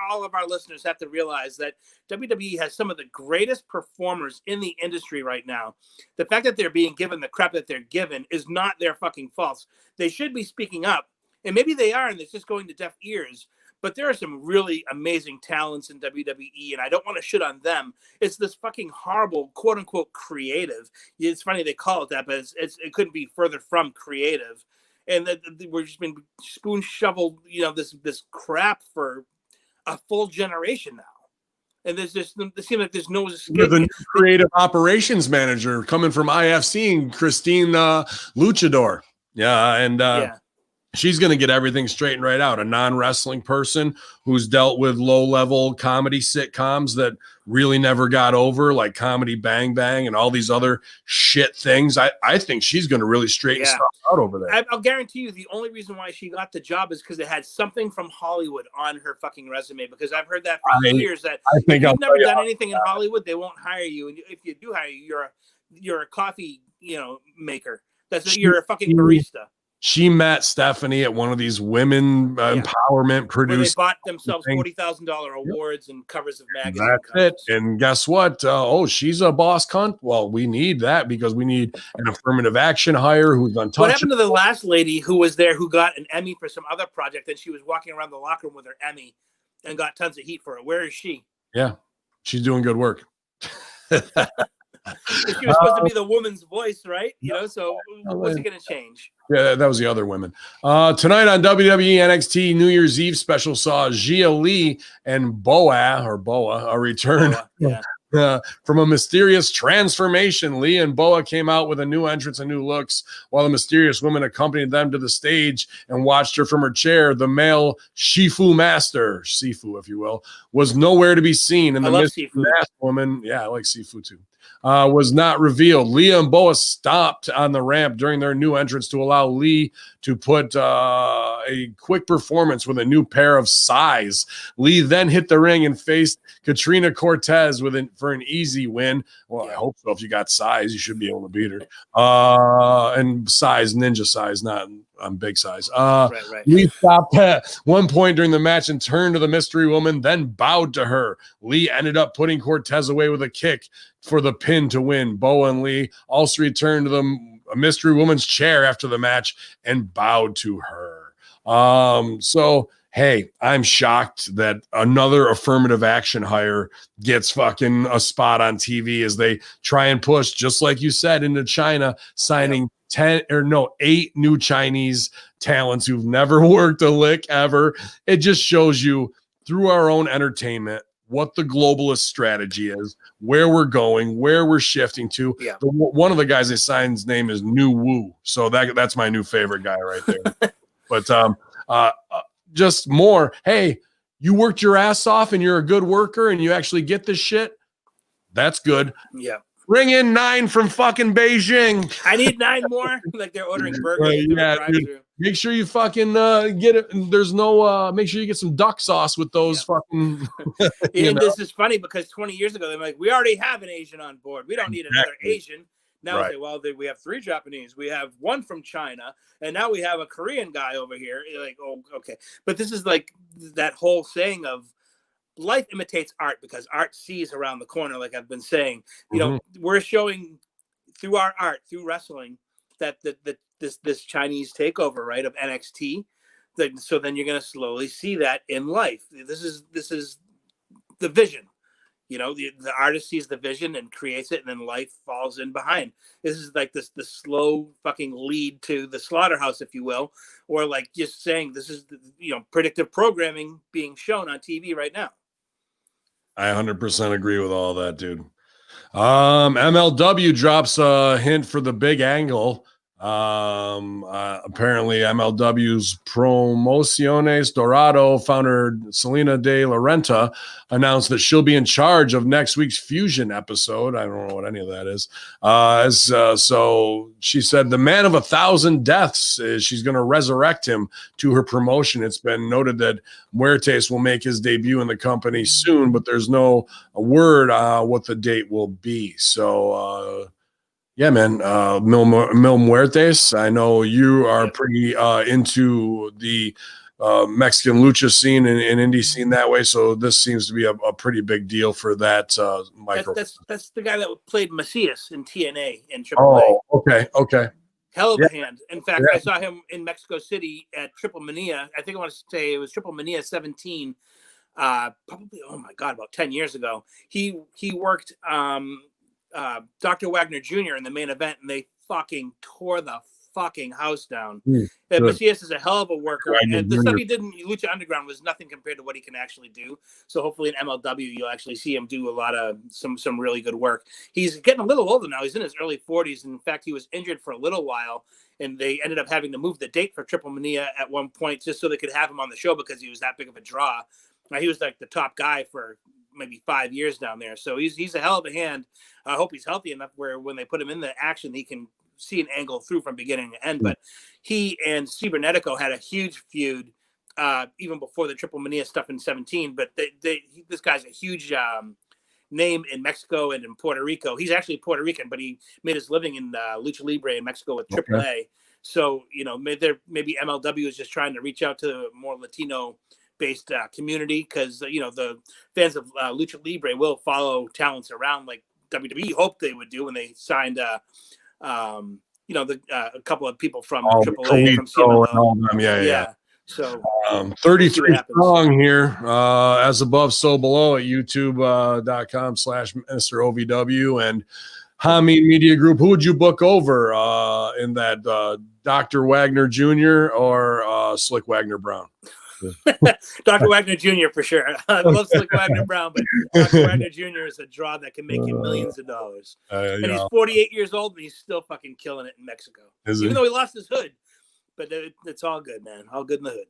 all of our listeners have to realize that WWE has some of the greatest performers in the industry right now. The fact that they're being given the crap that they're given is not their fucking fault. They should be speaking up, and maybe they are, and it's just going to deaf ears. But there are some really amazing talents in WWE, and I don't want to shit on them. It's this fucking horrible, quote unquote, creative. It's funny they call it that, but it couldn't be further from creative. And that we're just been spoon shoveled, this crap for a full generation now. And it seems like there's no escape. With a new creative operations manager coming from IFC, and Christine Luchador. Yeah, and she's going to get everything straightened right out. A non-wrestling person who's dealt with low-level comedy sitcoms that really never got over, like Comedy Bang Bang and all these other shit things. I think she's going to really straighten stuff out over there. I'll guarantee you the only reason why she got the job is because it had something from Hollywood on her fucking resume, because I've heard that for years that if you've never done anything in Hollywood, they won't hire you. And if you do hire you, you're a coffee maker. You're a fucking barista. She met Stephanie at one of these women empowerment producers. They bought themselves $40,000 awards and covers of magazines. That's it. And guess what? She's a boss cunt. Well, we need that because we need an affirmative action hire who's untouchable. What happened to the last lady who was there who got an Emmy for some other project, and she was walking around the locker room with her Emmy and got tons of heat for it? Where is she? Yeah, she's doing good work. She was supposed to be the woman's voice, right? So what's it going to change? Yeah, that was the other women. Tonight on WWE NXT New Year's Eve special saw Xia Li and Boa return from a mysterious transformation. Li and Boa came out with a new entrance and new looks, while the mysterious woman accompanied them to the stage and watched her from her chair. The male Shifu master, Sifu, if you will, was nowhere to be seen. And the mysterious woman, I like Sifu too, was not revealed. Leah and Boa stopped on the ramp during their new entrance to allow Lee to put a quick performance with a new pair of size. Lee then hit the ring and faced Katrina Cortez for an easy win. Well, I hope so. If you got size, you should be able to beat her. And size, ninja size, not on big size. Right. Lee stopped at one point during the match and turned to the mystery woman, then bowed to her. Lee ended up putting Cortez away with a kick for the pin to win. Boa and Lee also returned to the mystery woman's chair after the match and bowed to her. So hey, I'm shocked that another affirmative action hire gets fucking a spot on TV as they try and push, just like you said, into China, signing 8 new Chinese talents who've never worked a lick ever. It just shows you through our own entertainment what the globalist strategy is, where we're going, where we're shifting to. Yeah. One of the guys they signed's name is New Woo. So that's my new favorite guy right there. But just more, hey, you worked your ass off and you're a good worker and you actually get this shit. That's good. Yeah. Bring in 9 from fucking Beijing. I need 9 more. Like they're ordering burgers. Dude. Make sure you fucking get it. There's no, make sure you get some duck sauce with those fucking. This is funny because 20 years ago, they're like, we already have an Asian on board. We don't need another Asian. Now say, well, we have 3 Japanese. We have 1 from China. And now we have a Korean guy over here. You're like, oh, okay. But this is like that whole saying of, life imitates art because art sees around the corner, like I've been saying. You know, we're showing through our art, through wrestling, that this Chinese takeover, right, of NXT, So then you're going to slowly see that in life. This is the vision. The artist sees the vision and creates it, and then life falls in behind. This is like the slow fucking lead to the slaughterhouse, if you will, or like just saying this is predictive programming being shown on TV right now. I 100% agree with all that, dude. MLW drops a hint for the big angle. Apparently MLW's Promociones Dorado founder Selena De La Renta announced that she'll be in charge of next week's Fusion episode. I don't know what any of that is. So she said the man of 1,000 deaths she's going to resurrect him to her promotion. It's been noted that Muertes will make his debut in the company soon, but there's no word what the date will be. So yeah, man. Mil Muertes. I know you are pretty into the Mexican lucha scene and indie scene that way. So this seems to be a pretty big deal for that micro. That's the guy that played Macias in TNA and AAA. Oh, okay. Hell of a hand. In fact, I saw him in Mexico City at Triple Mania. I think I want to say it was Triple Mania 17. Probably, oh my God, about 10 years ago. He worked Dr. Wagner Jr. in the main event, and they fucking tore the fucking house down. Macias is a hell of a worker, and the stuff he did in Lucha Underground was nothing compared to what he can actually do. So hopefully in MLW you'll actually see him do a lot of some really good work. He's getting a little older now. He's in his early 40s. In fact, he was injured for a little while, and they ended up having to move the date for Triple Mania at one point just so they could have him on the show because he was that big of a draw. Now, he was like the top guy for maybe 5 years down there. So he's a hell of a hand. I hope he's healthy enough where when they put him in the action, he can see an angle through from beginning to end. But he and Cibernetico had a huge feud even before the Triple Mania stuff in 17. But this guy's a huge name in Mexico and in Puerto Rico. He's actually Puerto Rican, but he made his living in Lucha Libre in Mexico with AAA. Okay. So, maybe MLW is just trying to reach out to a more Latino-based community because, the fans of Lucha Libre will follow talents around like WWE hoped they would do when they signed, a couple of people from AAA from CMLL. Yeah. So 33 strong here, as above, so below at youtube.com/Mr. OVW and Hamin Media Group. Who would you book over in that Dr. Wagner Jr. or Slick Wagner Brown? Dr. Wagner Jr. for sure. I love Slick Wagner Brown, but Dr. Wagner Jr. is a draw that can make you millions of dollars. And he's 48 years old, and he's still fucking killing it in Mexico. Even though he lost his hood. But it's all good, man. All good in the hood.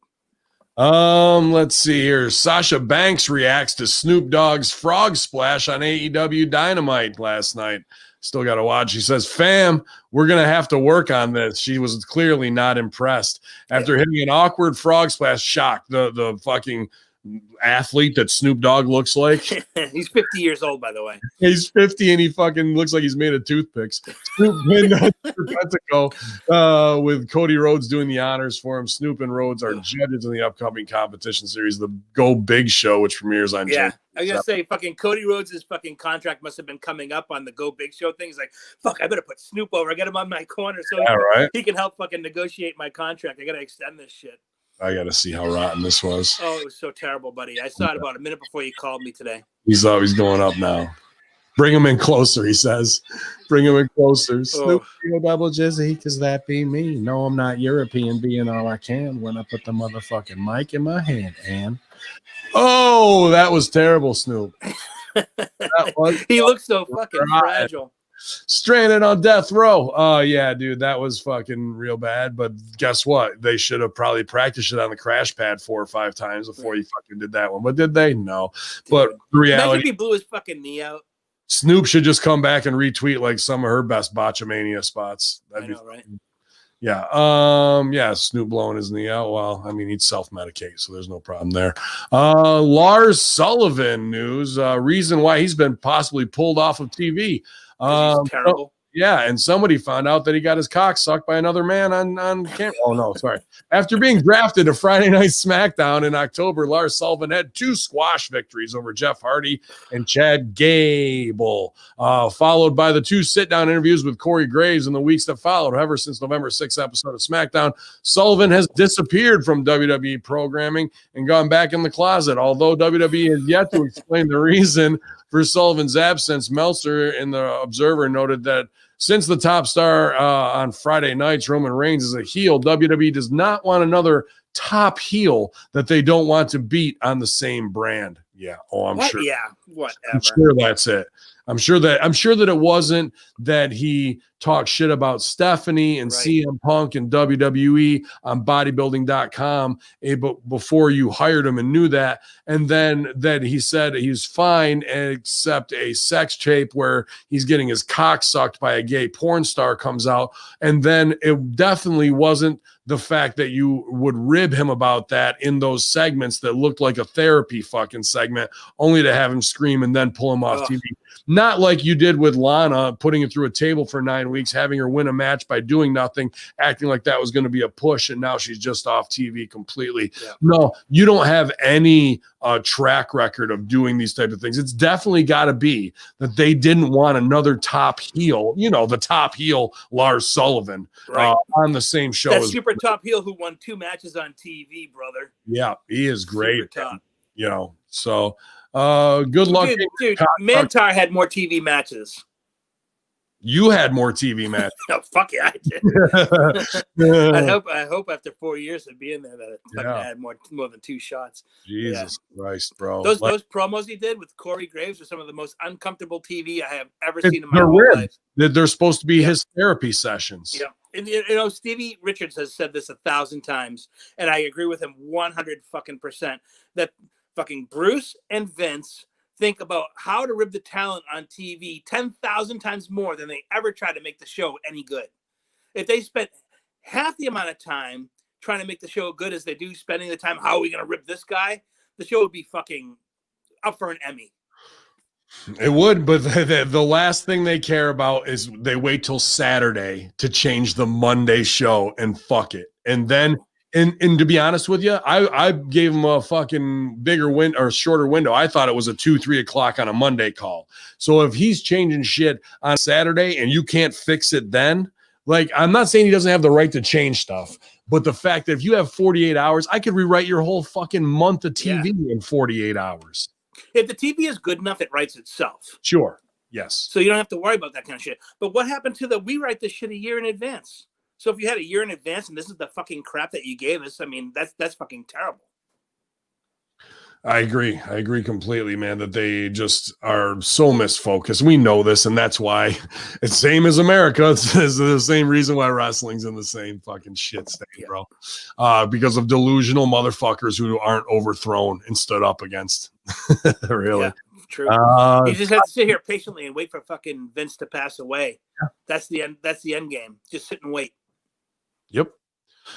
Let's see here. Sasha Banks reacts to Snoop Dogg's frog splash on AEW Dynamite last night. Still got to watch. She says, fam, we're going to have to work on this. She was clearly not impressed. After hitting an awkward frog splash, shocked. The fucking athlete that Snoop Dogg looks like. He's 50 years old, by the way. He's 50 and he fucking looks like he's made of toothpicks. Snoop pinned Mexico with Cody Rhodes doing the honors for him. Snoop and Rhodes are judges in the upcoming competition series, the Go Big Show, which premieres on January. I was going to say, fucking Cody Rhodes' fucking contract must have been coming up on the Go Big Show thing. He's like, fuck, I better put Snoop over. I get him on my corner so he can help fucking negotiate my contract. I got to extend this shit. I got to see how rotten this was. Oh, it was so terrible, buddy. I saw it about a minute before you called me today. He's always going up now. Bring him in closer, he says. Bring him in closer. Snoop, double jizzy, because that be me. No, I'm not European, being all I can when I put the motherfucking mic in my hand. And oh, that was terrible, Snoop. He looks so fucking fragile. Stranded on death row. Oh, yeah, dude, that was fucking real bad. But guess what? They should have probably practiced it on the crash pad 4 or 5 times before you fucking did that one. But did they? No. Dude. But the reality, imagine he blew his fucking knee out. Snoop should just come back and retweet like some of her best Botchamania spots. That'd be right? Yeah. Snoop blowing his knee out. Well, I mean, he'd self-medicate, so there's no problem there. Lars Sullivan news. Reason why he's been possibly pulled off of TV. He's terrible. Yeah, and somebody found out that he got his cock sucked by another man on camera. Oh, no, sorry. After being drafted to Friday Night SmackDown in October, Lars Sullivan had 2 squash victories over Jeff Hardy and Chad Gable, followed by the 2 sit-down interviews with Corey Graves in the weeks that followed. However, since November 6th episode of SmackDown, Sullivan has disappeared from WWE programming and gone back in the closet. Although WWE has yet to explain the reason for Sullivan's absence, Meltzer in the Observer noted that since the top star on Friday nights, Roman Reigns, is a heel, WWE does not want another top heel that they don't want to beat on the same brand. Yeah. Oh, I'm sure. Yeah. Whatever. I'm sure that's it. I'm sure that it wasn't that he talked shit about Stephanie and CM Punk and WWE on bodybuilding.com before you hired him and knew that. And then that he said he's fine except a sex tape where he's getting his cock sucked by a gay porn star comes out. And then it definitely wasn't the fact that you would rib him about that in those segments that looked like a therapy fucking segment, only to have him scream and then pull him off TV. Not like you did with Lana, putting it through a table for 9 weeks, having her win a match by doing nothing, acting like that was going to be a push, and now she's just off TV completely. Yeah. No, you don't have any track record of doing these type of things. It's definitely got to be that they didn't want another top heel, the top heel Lars Sullivan on the same show. That super top heel who won 2 matches on TV, brother. Yeah, he is great. So good luck. Dude, Mantar had more TV matches. You had more TV matches. Oh, fuck yeah, I did. I hope after 4 years of being there that I had more than 2 shots. Jesus Christ, bro. Those promos he did with Corey Graves were some of the most uncomfortable TV I have ever seen in my whole life. They're supposed to be his therapy sessions. Yeah. And Stevie Richards has said this 1,000 times, and I agree with him 100% that fucking Bruce and Vince think about how to rib the talent on TV 10,000 times more than they ever try to make the show any good. If they spent half the amount of time trying to make the show good as they do spending the time, how are we going to rib this guy? The show would be fucking up for an Emmy. It would, but the last thing they care about is they wait till Saturday to change the Monday show and fuck it. And then, and to be honest with you, I gave him a fucking bigger window or shorter window. I thought it was a 2-3 o'clock on a Monday call. So if he's changing shit on Saturday and you can't fix it then, like, I'm not saying he doesn't have the right to change stuff, but the fact that if you have 48 hours, I could rewrite your whole fucking month of TV in 48 hours. If the TV is good enough, it writes itself. Sure. Yes. So you don't have to worry about that kind of shit. But what happened to we write this shit a year in advance? So if you had a year in advance and this is the fucking crap that you gave us, I mean, that's fucking terrible. I agree completely, man, that they just are so misfocused. We know this, and that's why it's same as America. It's the same reason why wrestling's in the same fucking shit state, bro. Because of delusional motherfuckers who aren't overthrown and stood up against. Really. Yeah, true. You just have to sit here patiently and wait for fucking Vince to pass away. Yeah. That's the end. That's the end game. Just sit and wait. Yep.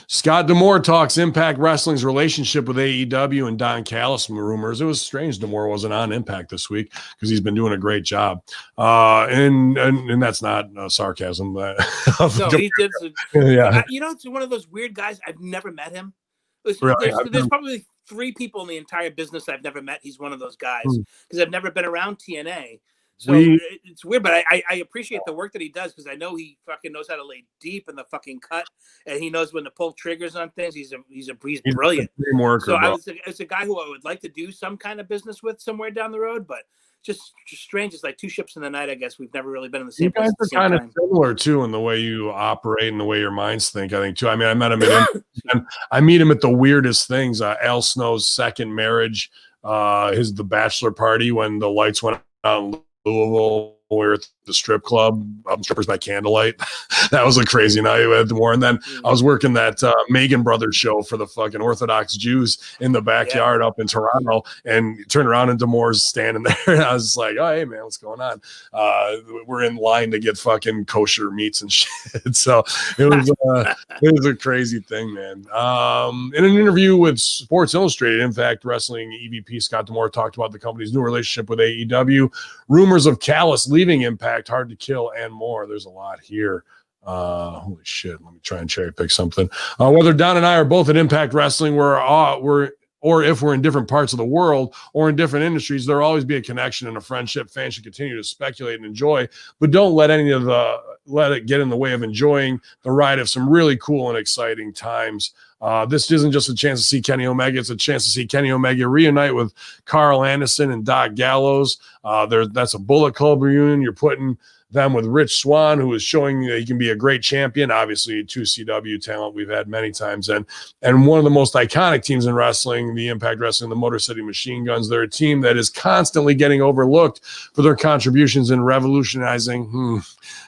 Scott D'Amore talks Impact Wrestling's relationship with AEW and Don Callis rumors. It was strange D'Amore wasn't on Impact this week because he's been doing a great job. And that's not sarcasm. No, he did. Yeah. It's one of those weird guys. I've never met him. There's probably 3 people in the entire business I've never met. He's one of those guys because I've never been around TNA. So it's weird, but I appreciate the work that he does because I know he fucking knows how to lay deep in the fucking cut, and he knows when to pull triggers on things. He's brilliant. It's a guy who I would like to do some kind of business with somewhere down the road, but just strange. It's like 2 ships in the night. I guess we've never really been in the same place. You guys are kind of similar too in the way you operate and the way your minds think. I think too. I mean, I met him and I meet him at the weirdest things. Al Snow's second marriage, the bachelor party when the lights went out. Louisville, we're at the strip club, strippers by candlelight. That was a crazy night at the war. And then I was working that Megan Brothers show for the fucking Orthodox Jews in the backyard up in Toronto, and turned around and D'Amore's standing there. And I was like, oh, hey man, what's going on? We're in line to get fucking kosher meats and shit. So it was a crazy thing, man. In an interview with Sports Illustrated, Impact Wrestling EVP Scott D'Amore talked about the company's new relationship with AEW, rumors of Callis leaving Impact Impact, Hard to Kill, and more. There's a lot here. Holy shit. Let me try and cherry pick something. Whether Don and I are both at Impact Wrestling, or if we're in different parts of the world or in different industries, there'll always be a connection and a friendship. Fans should continue to speculate and enjoy, but don't let let it get in the way of enjoying the ride of some really cool and exciting times. This isn't just a chance to see Kenny Omega. It's a chance to see Kenny Omega reunite with Carl Anderson and Doc Gallows. That's a Bullet Club reunion. You're putting them with Rich Swann, who is showing that he can be a great champion. Obviously, 2CW talent we've had many times. And one of the most iconic teams in wrestling, the Impact Wrestling, the Motor City Machine Guns. They're a team that is constantly getting overlooked for their contributions in revolutionizing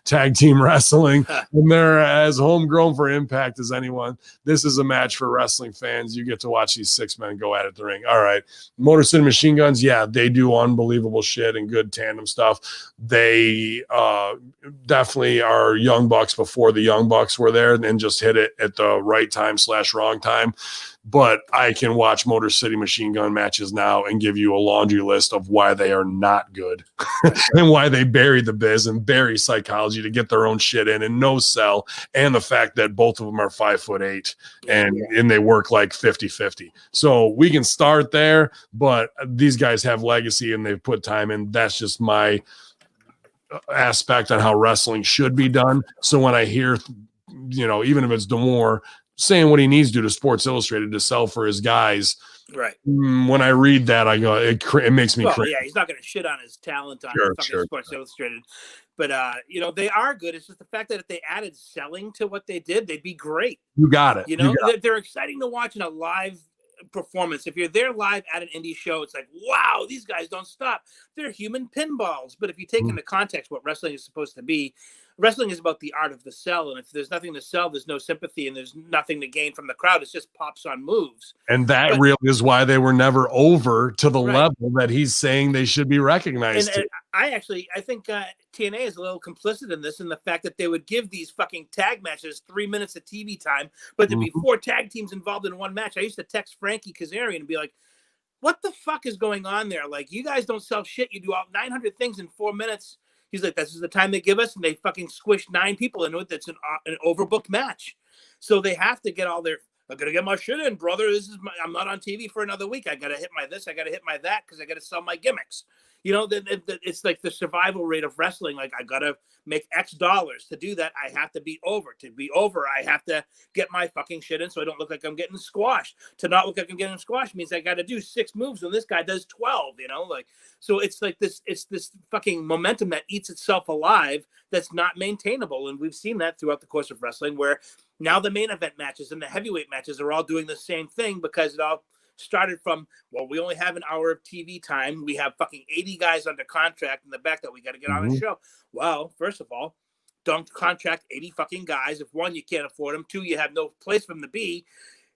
tag team wrestling. And they're as homegrown for Impact as anyone. This is a match for wrestling fans. You get to watch these 6 men go at it the ring. All right. Motor City Machine Guns, yeah, they do unbelievable shit and good tandem stuff. They definitely are Young Bucks before the Young Bucks were there and just hit it at the right time / wrong time. But I can watch Motor City Machine Gun matches now and give you a laundry list of why they are not good and why they bury the biz and bury psychology to get their own shit in and no sell. And the fact that both of them are 5'8" and they work like 50-50. So we can start there, but these guys have legacy and they've put time in. That's just my aspect on how wrestling should be done. So when I hear, even if it's D'Amore saying what he needs to do to Sports Illustrated to sell for his guys, right? When I read that, I go, it makes me crazy. Yeah, he's not going to shit on his talent on Sports Illustrated, but they are good. It's just the fact that if they added selling to what they did, they'd be great. You got it. They're exciting to watch in a live performance. If you're there live at an indie show, it's like, wow, these guys don't stop. They're human pinballs. But if you take into context what wrestling is supposed to be, wrestling is about the art of the sell. And if there's nothing to sell, there's no sympathy and there's nothing to gain from the crowd. It's just pops on moves. And that really is why they were never over to the level that he's saying they should be recognized. And I think TNA is a little complicit in this, in the fact that they would give these fucking tag matches 3 minutes of TV time, but there'd be 4 tag teams involved in one match. I used to text Frankie Kazarian and be like, what the fuck is going on there? Like, you guys don't sell shit. You do all 900 things in 4 minutes. He's like, this is the time they give us, and they fucking squish 9 people into it. That's an overbooked match. So they have to get all their, I got to get my shit in, brother. I'm not on TV for another week. I got to hit my this. I got to hit my that because I got to sell my gimmicks. It's like the survival rate of wrestling. Like, I got to make X dollars. To do that, I have to be over. To be over, I have to get my fucking shit in so I don't look like I'm getting squashed. To not look like I'm getting squashed means I got to do 6 moves when this guy does 12, So it's like this fucking momentum that eats itself alive that's not maintainable. And we've seen that throughout the course of wrestling, where now the main event matches and the heavyweight matches are all doing the same thing because it all started from, well, we only have an hour of TV time. We have fucking 80 guys under contract in the back that we got to get on the show. Well, first of all, don't contract 80 fucking guys. If 1, you can't afford them. 2, you have no place for them to be.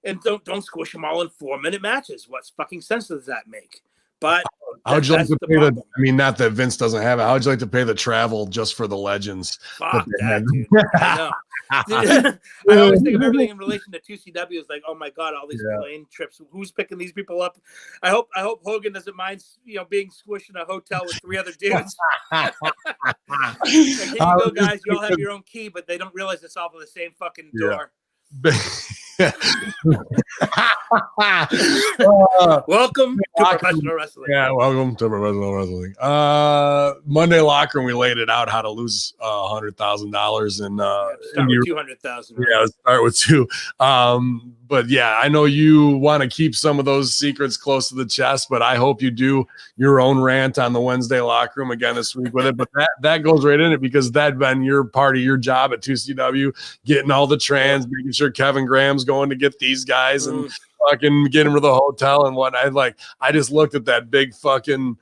And don't squish them all in 4-minute matches. What fucking sense does that make? But how'd you like to pay not that Vince doesn't have it. How'd you like to pay the travel just for the legends? Fuck that, dude. I know. I always think of everything in relation to 2CW is like, oh my God, all these plane trips. Who's picking these people up? I hope Hogan doesn't mind, being squished in a hotel with 3 other dudes. Like, here you go, guys. You all have your own key, but they don't realize it's all for the same fucking door. Welcome to professional wrestling. Yeah, welcome to professional wrestling. Monday Locker Room, we laid it out how to lose $100,000 and start with 200,000. Right? Yeah, start with 2. But yeah, I know you want to keep some of those secrets close to the chest, but I hope you do your own rant on the Wednesday Locker Room again this week with it. But that goes right in it, because that's been your part of your job at 2CW, getting all the trans, making sure Kevin Graham's going to get these guys and fucking get him to the hotel and whatnot. I just looked at that big fucking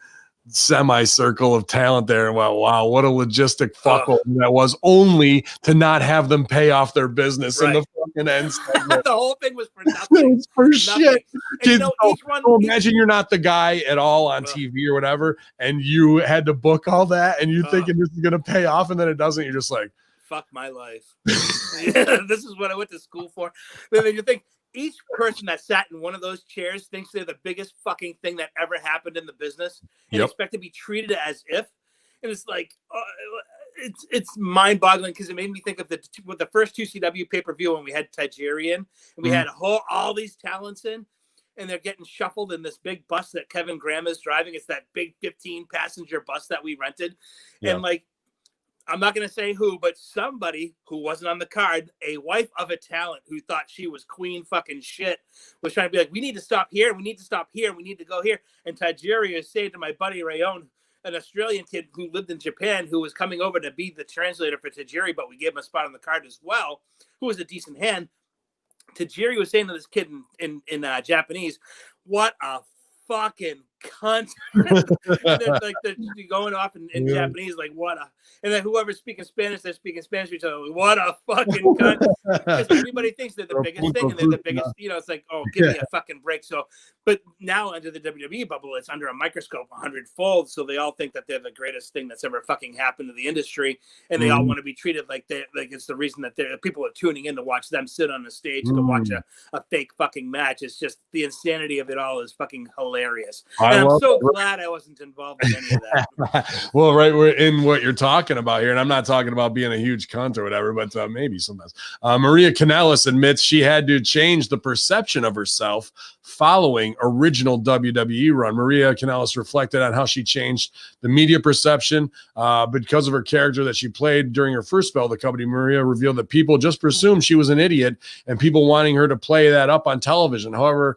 semicircle of talent there and went, wow, what a logistic fuckhole that was, only to not have them pay off their business in the fucking end segment. The whole thing was for nothing. It was for shit. And imagine you're not the guy at all on TV or whatever, and you had to book all that, and you're thinking this is going to pay off, and then it doesn't. You're just like, fuck my life. This is what I went to school for. But then you think, each person that sat in one of those chairs thinks they're the biggest fucking thing that ever happened in the business and expect to be treated as if. And it's like, it's mind-boggling because it made me think of the first 2CW pay-per-view when we had Tajirian and we had all these talents in, and they're getting shuffled in this big bus that Kevin Graham is driving. It's that big 15-passenger bus that we rented. Yeah. And like, I'm not going to say who, but somebody who wasn't on the card, a wife of a talent who thought she was queen fucking shit, was trying to be like, we need to stop here. We need to stop here. We need to go here. And Tajiri is saying to my buddy Rayon, an Australian kid who lived in Japan, who was coming over to be the translator for Tajiri, but we gave him a spot on the card as well, who was a decent hand. Tajiri was saying to this kid in Japanese, what a fucking cunt. And then, like, they're going off in Japanese, like, what a, and then whoever's speaking Spanish, they're speaking Spanish to each other, what a fucking cunt. Because everybody thinks they're the biggest thing, and they're the biggest, it's like, oh, give me a fucking break. So, but now under the WWE bubble, it's under a microscope 100-fold, so they all think that they're the greatest thing that's ever fucking happened to the industry, and they all want to be treated like it's the reason that people are tuning in to watch them sit on the stage to watch a fake fucking match. It's just the insanity of it all is fucking hilarious. And I'm so glad I wasn't involved in any of that. Well, right, we're in what you're talking about here, and I'm not talking about being a huge cunt or whatever, but maybe sometimes. Maria Kanellis admits she had to change the perception of herself following original WWE run. Maria Kanellis reflected on how she changed the media perception because of her character that she played during her first spell of the company. Maria revealed that people just presumed she was an idiot and people wanting her to play that up on television. However,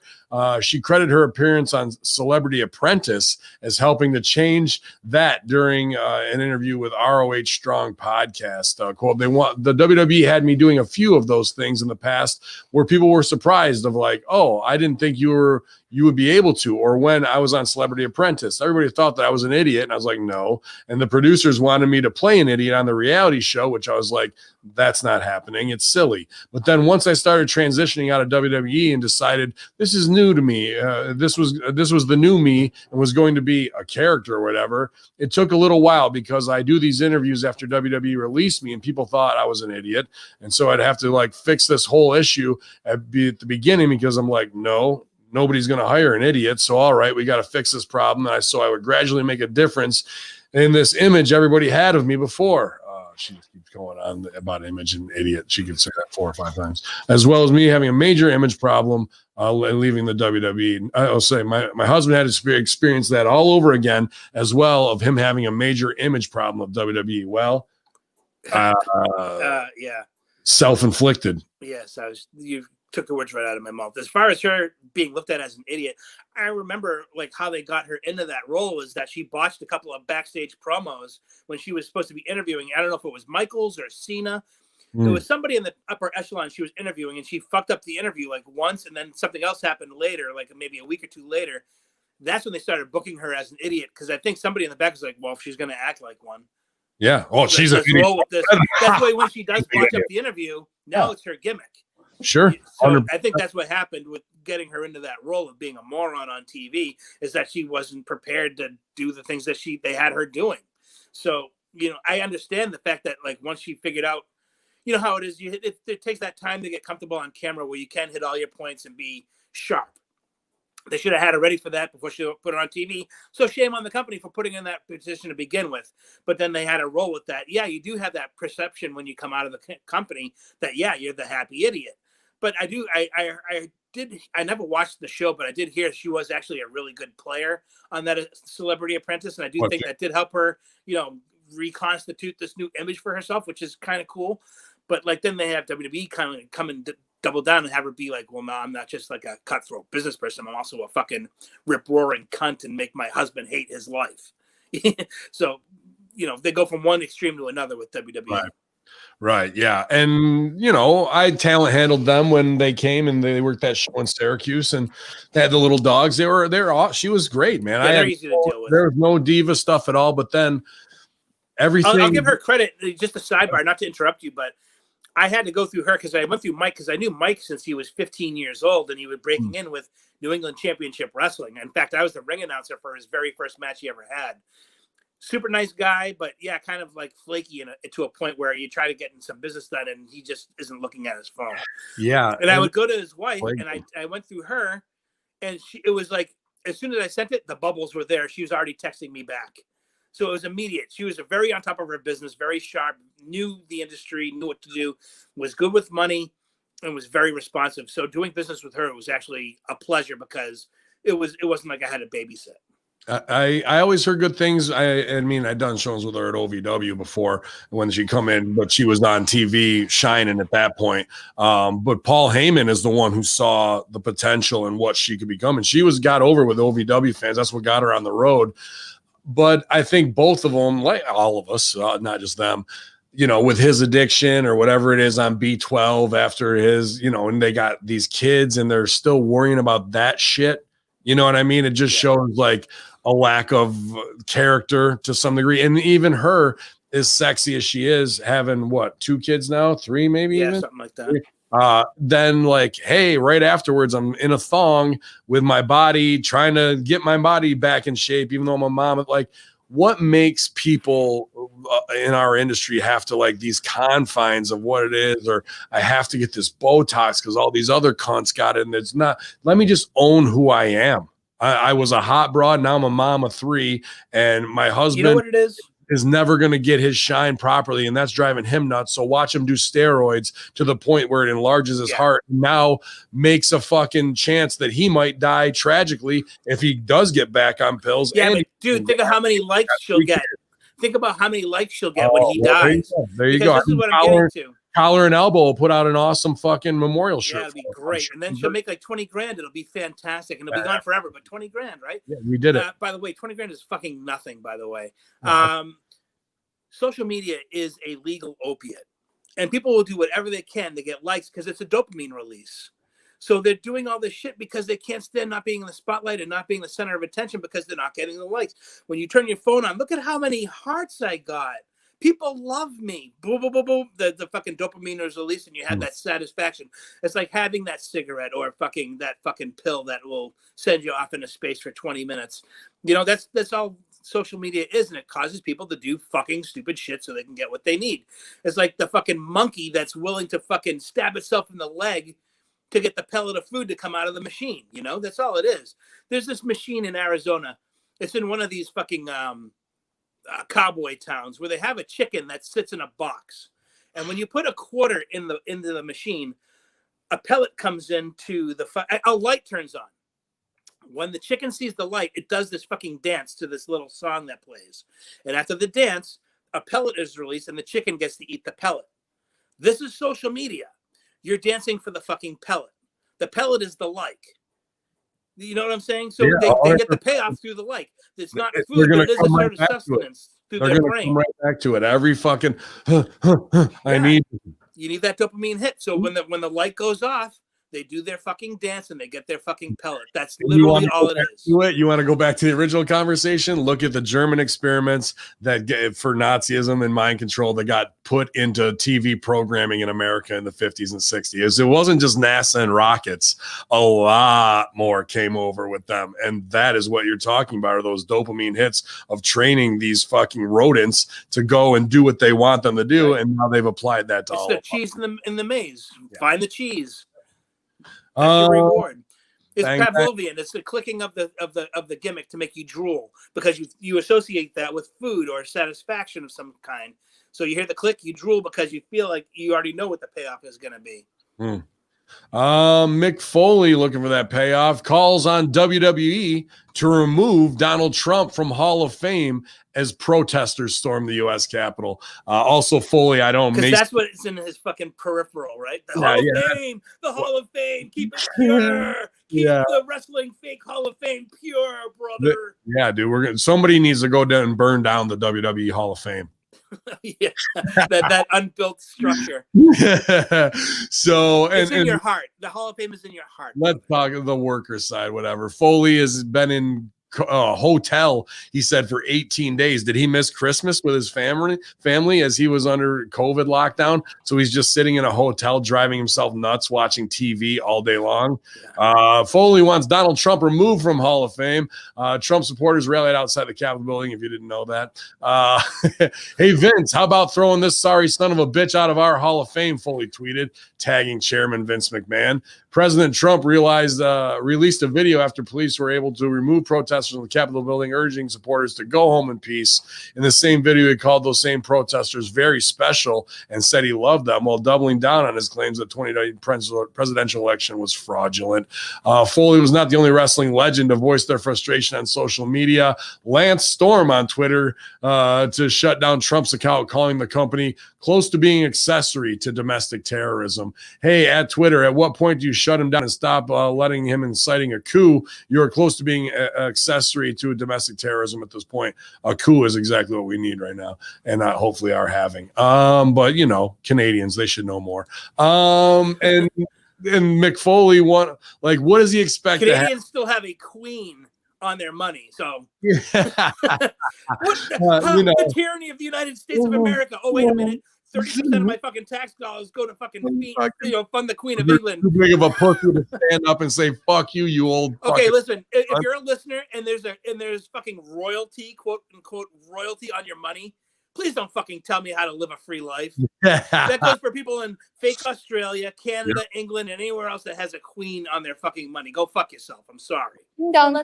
she credited her appearance on Celebrity Apprentice as helping to change that during an interview with ROH Strong podcast. Quote, the WWE had me doing a few of those things in the past where people were surprised of like, oh, I didn't think you would be able to. Or when I was on Celebrity Apprentice, everybody thought that I was an idiot. And I was like, no. And the producers wanted me to play an idiot on the reality show, which I was like, that's not happening. It's silly. But then once I started transitioning out of WWE and decided this is new to me, this was the new me and was going to be a character or whatever, it took a little while because I do these interviews after WWE released me and people thought I was an idiot. And so I'd have to like fix this whole issue at the beginning because I'm like, no, nobody's going to hire an idiot. So, all right, we got to fix this problem. And so I would gradually make a difference in this image everybody had of me before. She just keeps going on about image and idiot. She could say that 4 or 5 times, as well as me having a major image problem leaving the WWE. I'll say my husband had to experience that all over again, as well of him having a major image problem of WWE. Well, yeah, self-inflicted. Yes, you took the words right out of my mouth. As far as her being looked at as an idiot, I remember like how they got her into that role is that she botched a couple of backstage promos when she was supposed to be interviewing. I don't know if it was Michaels or Cena. It was somebody in the upper echelon she was interviewing, and she fucked up the interview like once, and then something else happened later, like maybe a week or two later. That's when they started booking her as an idiot, because I think somebody in the back was like, well, if she's going to act like one. Yeah. Oh, she's an idiot. That's why when she does botch up the interview, now it's her gimmick. Sure. So I think that's what happened with getting her into that role of being a moron on TV, is that she wasn't prepared to do the things that they had her doing. So, I understand the fact that like once she figured out, how it is, it takes that time to get comfortable on camera where you can hit all your points and be sharp. They should have had her ready for that before she put her on TV. So shame on the company for putting her in that position to begin with. But then they had to roll with that. Yeah, you do have that perception when you come out of the company that, yeah, you're the happy idiot. But I never watched the show, but I did hear she was actually a really good player on that Celebrity Apprentice. And I do think that did help her, reconstitute this new image for herself, which is kind of cool. But like then they have WWE kind of come and double down and have her be like, well, no, I'm not just like a cutthroat business person. I'm also a fucking rip-roaring cunt and make my husband hate his life. So, they go from one extreme to another with WWE. Right. Yeah. And, I talent handled them when they came and they worked that show in Syracuse and they had the little dogs. They're all, she was great, man. Yeah, they're easy to deal with. There was no diva stuff at all, but then everything. I'll give her credit. Just a sidebar, not to interrupt you, but I had to go through her because I went through Mike because I knew Mike since he was 15 years old and he was breaking in with New England Championship Wrestling. In fact, I was the ring announcer for his very first match he ever had. Super nice guy, but yeah, kind of like flaky to a point where you try to get in some business done and he just isn't looking at his phone. Yeah. And I would go to his wife and I went through her and it was like, as soon as I sent it, the bubbles were there. She was already texting me back. So it was immediate. She was very on top of her business, very sharp, knew the industry, knew what to do, was good with money, and was very responsive. So doing business with her, it was actually a pleasure because it wasn't like I had to babysit. I always heard good things. I mean, I'd done shows with her at OVW before when she come in, but she was on TV shining at that point. But Paul Heyman is the one who saw the potential in what she could become, and she got over with OVW fans. That's what got her on the road. But I think both of them, like all of us, not just them, with his addiction or whatever it is on B12 after his, and they got these kids and they're still worrying about that shit. You know what I mean? It just shows like a lack of character to some degree. And even her, as sexy as she is, having 2 kids now, 3 maybe? Yeah, even? something like that. Then like, hey, right afterwards, I'm in a thong with my body, trying to get my body back in shape, even though my mom, like, what makes people in our industry have to like these confines of what it is, or I have to get this Botox because all these other cunts got it, and it's not. Let me just own who I am. I was a hot broad. Now I'm a mom of 3, and my husband. You know what it is never going to get his shine properly, and that's driving him nuts. So watch him do steroids to the point where it enlarges his heart. Now makes a fucking chance that he might die tragically if he does get back on pills. Yeah, but dude, think of how many likes she'll get. Think about how many likes she'll get when he dies. There you go. This is what I'm getting to. Collar and Elbow will put out an awesome fucking memorial shirt. Yeah, it'll be great. And then she'll make like 20 grand. It'll be fantastic. And it'll be gone forever, but 20 grand, right? Yeah, we did it. By the way, 20 grand is fucking nothing, by the way. Social media is a legal opiate. And people will do whatever they can to get likes because it's a dopamine release. So they're doing all this shit because they can't stand not being in the spotlight and not being the center of attention because they're not getting the likes. When you turn your phone on, look at how many hearts I got. People love me. Boom, boom, boom, boom. The fucking dopamine is released and you have that satisfaction. It's like having that cigarette or that fucking pill that will send you off into space for 20 minutes. That's all social media is, and it causes people to do fucking stupid shit so they can get what they need. It's like the fucking monkey that's willing to fucking stab itself in the leg to get the pellet of food to come out of the machine. That's all it is. There's this machine in Arizona. It's in one of these fucking cowboy towns where they have a chicken that sits in a box, and when you put a quarter into the machine, a pellet comes into a light turns on. When the chicken sees the light, it does this fucking dance to this little song that plays, and after the dance, a pellet is released and the chicken gets to eat the pellet. This is social media. You're dancing for the fucking pellet. The pellet is the like. You know what I'm saying? So they get the payoff through the like. It's not food, but it is a sort of sustenance through their brain. Come right back to it. Every fucking you need that dopamine hit. So when the light goes off, they do their fucking dance and they get their fucking pellet. That's literally all it is. You want to go back to the original conversation? Look at the German experiments for Nazism and mind control that got put into TV programming in America in the 50s and 60s. It wasn't just NASA and rockets. A lot more came over with them. And that is what you're talking about, are those dopamine hits of training these fucking rodents to go and do what they want them to do. Right. And now they've applied that to all of them. It's the cheese in the maze. Yeah. Find the cheese. That's your reward. It's Pavlovian. It's the clicking of the gimmick to make you drool because you associate that with food or satisfaction of some kind. So you hear the click, you drool because you feel like you already know what the payoff is going to be. Mick Foley, looking for that payoff, calls on WWE to remove Donald Trump from Hall of Fame as protesters storm the U.S. Capitol. Also, Foley, because that's what it's in his fucking peripheral, right? The Hall of Fame, the Hall of Fame, keep it pure. Keep the wrelling fake Hall of Fame pure, brother. Yeah, dude, somebody needs to go down and burn down the WWE Hall of Fame. Yeah, that unbuilt structure. So it's in your heart. The Hall of Fame is in your heart. Let's talk the worker side, whatever. Foley has been in a hotel, he said, for 18 days. Did he miss Christmas with his family as he was under COVID lockdown? So he's just sitting in a hotel driving himself nuts watching TV all day long. Foley wants Donald Trump removed from Hall of Fame. Trump supporters rallied outside the Capitol building, if you didn't know that. Hey, Vince, how about throwing this sorry son of a bitch out of our Hall of Fame? Foley tweeted, tagging Chairman Vince McMahon. President Trump released a video after police were able to remove protesters from the Capitol building, urging supporters to go home in peace. In the same video, he called those same protesters very special and said he loved them, while doubling down on his claims that the 2020 presidential election was fraudulent. Foley was not the only wrestling legend to voice their frustration on social media. Lance Storm on Twitter to shut down Trump's account, calling the company close to being accessory to domestic terrorism. Hey, at Twitter, at what point do you shut him down and stop letting him inciting a coup? You're close to being accessory to a domestic terrorism at this point. A coup is exactly what we need right now, and hopefully are having. But you know, Canadians, they should know more. And Mick Foley, what does he expect? Canadians still have a queen on their money, so the tyranny of the United States of America. Oh, wait a minute. 30% of my fucking tax dollars go to fucking fund the Queen of England. Too big of a pussy to stand up and say "fuck you, you old." Okay, listen. If you're a listener and there's fucking royalty, quote unquote, royalty on your money, please don't fucking tell me how to live a free life. That goes for people in fake Australia, Canada, England, and anywhere else that has a queen on their fucking money. Go fuck yourself. I'm sorry. Yeah,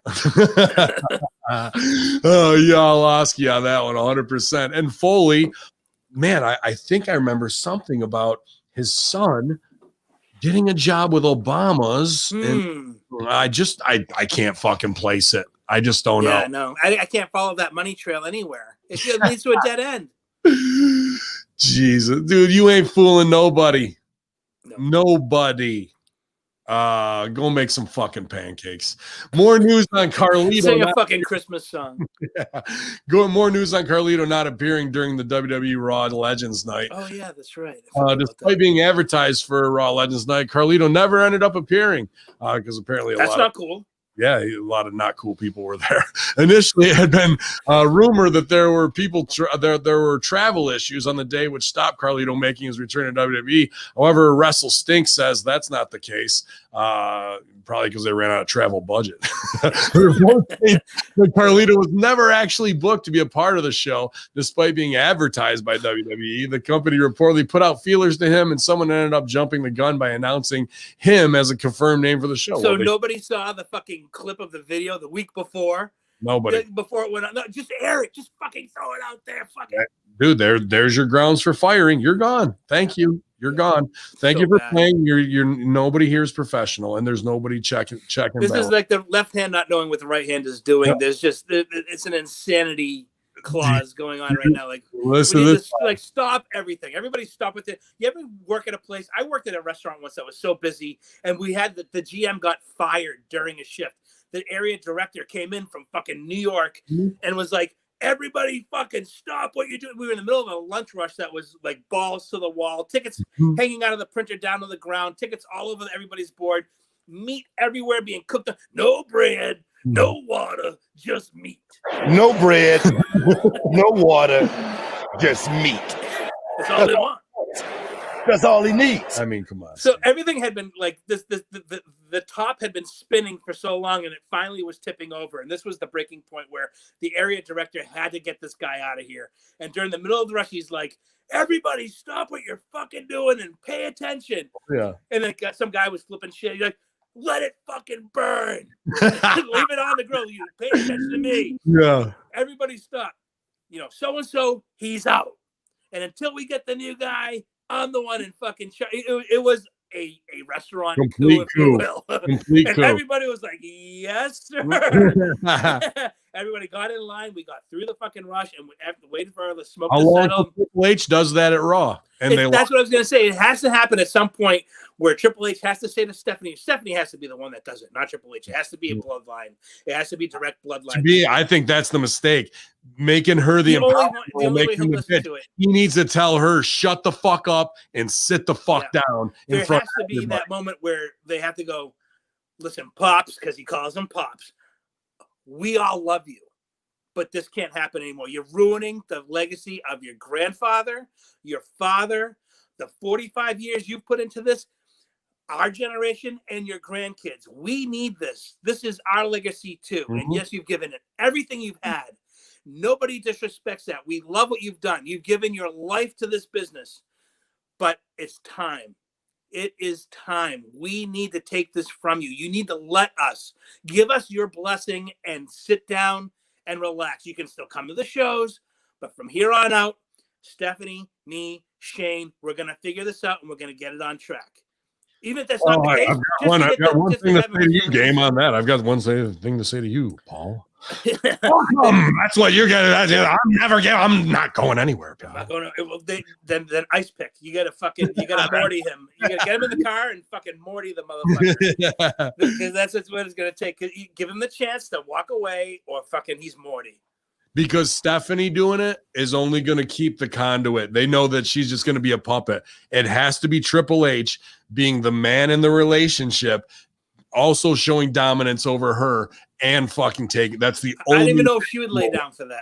I'll ask you on that one 100%. And Foley, man, I think I remember something about his son getting a job with Obama's. And I can't fucking place it. I just don't know. Yeah, no, I can't follow that money trail anywhere. It leads to a dead end. Jesus, dude, you ain't fooling nobody. Nobody. Go make some fucking pancakes. More news on Carlito. Sing a fucking Christmas song. More news on Carlito not appearing during the WWE Raw Legends Night. Oh yeah, that's right. Despite being advertised for Raw Legends Night, Carlito never ended up appering because apparently that's not cool. Yeah, a lot of not cool people were there. Initially, it had been rumored that there were there were travel issues on the day which stopped Carlito making his return to WWE. However, Wrestle Stink says that's not the case. Probably because they ran out of travel budget. Carlito was never actually booked to be a part of the show, despite being advertised by WWE. The company reportedly put out feelers to him, and someone ended up jumping the gun by announcing him as a confirmed name for the show. So nobody saw the fucking clip of the video the week before? Nobody. Before it went on. No, just air it. Just fucking throw it out there. Fuck it. Dude, there's your grounds for firing. You're gone. Thank you. You're gone. Thank you for playing. You're nobody here is professional, and there's nobody checking. This is like the left hand not knowing what the right hand is doing. Yep. There's just it's an insanity clause going on right now. Like, listen, we need to stop everything. Everybody stop with it. You ever work at a place? I worked at a restaurant once that was so busy, and we had the GM got fired during a shift. The area director came in from fucking New York and was like, everybody fucking stop what you're doing. We were in the middle of a lunch rush that was like balls to the wall, tickets hanging out of the printer down to the ground, tickets all over everybody's board, meat everywhere being cooked up. No bread, no water, just meat. No bread, no water, just meat. That's all they want. That's all he needs. I mean, come on. So everything had been like this. The top had been spinning for so long, and it finally was tipping over. And this was the breaking point where the area director had to get this guy out of here. And during the middle of the rush, he's like, "Everybody, stop what you're fucking doing and pay attention." Yeah. And then some guy was flipping shit. He's like, "Let it fucking burn. Leave it on the grill. You pay attention to me." Yeah. Everybody, stop. So and so, he's out. And until we get the new guy, I'm the one in fucking charge. It was a restaurant complete coup, complete and coup. Everybody was like, "Yes, sir." Everybody got in line. We got through the fucking rush and waited for the smoke to settle. Triple H does that at Raw, and that's what I was going to say. It has to happen at some point where Triple H has to say to Stephanie. Stephanie has to be the one that does it, not Triple H. It has to be a bloodline. It has to be direct bloodline. I think that's the mistake. Making her the only way he'll listen to it. He needs to tell her, shut the fuck up and sit the fuck down. There has to be that moment where they have to go, listen, Pops, because he calls them Pops. We all love you, but this can't happen anymore. You're ruining the legacy of your grandfather, your father, the 45 years you've put into this, our generation, and your grandkids. We need this. This is our legacy too. And yes, you've given it everything you've had. Nobody disrespects that. We love what you've done. You've given your life to this business, but it's time. it is time. We need to take this from you. You need to let us, give us your blessing and sit down and relax. You can still come to the shows, but from here on out, Stephanie, me, Shane, we're going to figure this out and we're going to get it on track. Even if that's not the case. I've got one thing to say to you, Game, on that. I've got one thing to say to you, Paul. That's what you're getting. I'm not going anywhere, pal. Not going to, then ice pick. You gotta Morty him. You gotta get him in the car and fucking Morty the motherfucker. Because that's what it's gonna take. Give him the chance to walk away, or fucking he's Morty. Because Stephanie doing it is only going to keep the conduit. They know that she's just going to be a puppet. It has to be Triple H being the man in the relationship, also showing dominance over her and fucking take. That's the only. I don't even know if she would lay down for that.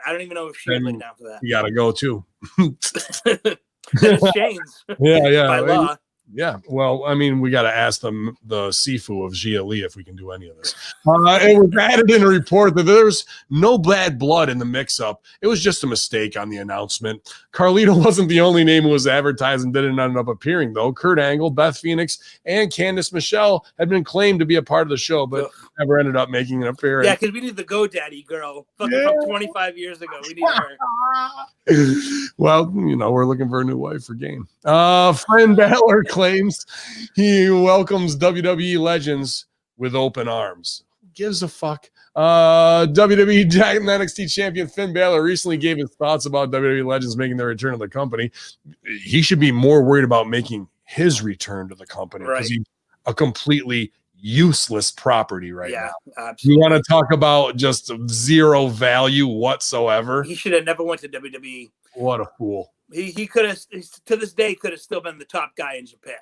You got to go too. It's Shane's. Yeah. By law. Yeah, well, I mean, we got to ask them, the Sifu of Gia Lee, if we can do any of this. It was added in a report that there's no bad blood in the mix-up. It was just a mistake on the announcement. Carlito wasn't the only name who was advertised and didn't end up appearing, though. Kurt Angle, Beth Phoenix, and Candice Michelle had been claimed to be a part of the show, but never ended up making an appearance. Yeah, because we need the GoDaddy girl from 25 years ago. We need her. Well, we're looking for a new wife for Game. Finn Balor claims he welcomes WWE legends with open arms. Who gives a fuck? WWE NXT champion Finn Balor recently gave his thoughts about WWE legends making their return to the company. He should be more worried about making his return to the company because he's a completely useless property right now. Absolutely. You want to talk about just zero value whatsoever? He should have never went to WWE. What a fool. He could have, to this day, could have still been the top guy in Japan.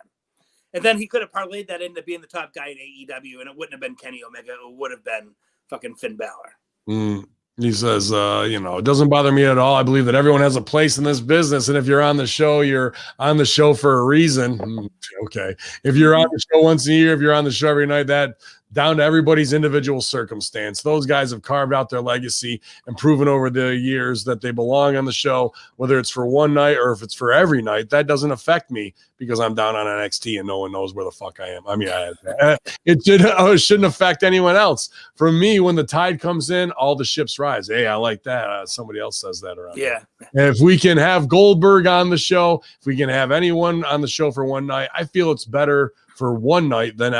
And then he could have parlayed that into being the top guy in AEW, and it wouldn't have been Kenny Omega. It would have been fucking Finn Balor. He says, it doesn't bother me at all. I believe that everyone has a place in this business, and if you're on the show, you're on the show for a reason. Okay. If you're on the show once a year, if you're on the show every night, that down to everybody's individual circumstance. Those guys have carved out their legacy and proven over the years that they belong on the show, whether it's for one night or if it's for every night. That doesn't affect me because I'm down on NXT and no one knows where the fuck I am. I mean, it shouldn't affect anyone else. For me, when the tide comes in, all the ships rise. Hey, I like that. Somebody else says that around. Yeah. And if we can have Goldberg on the show, if we can have anyone on the show for one night, I feel it's better for one night than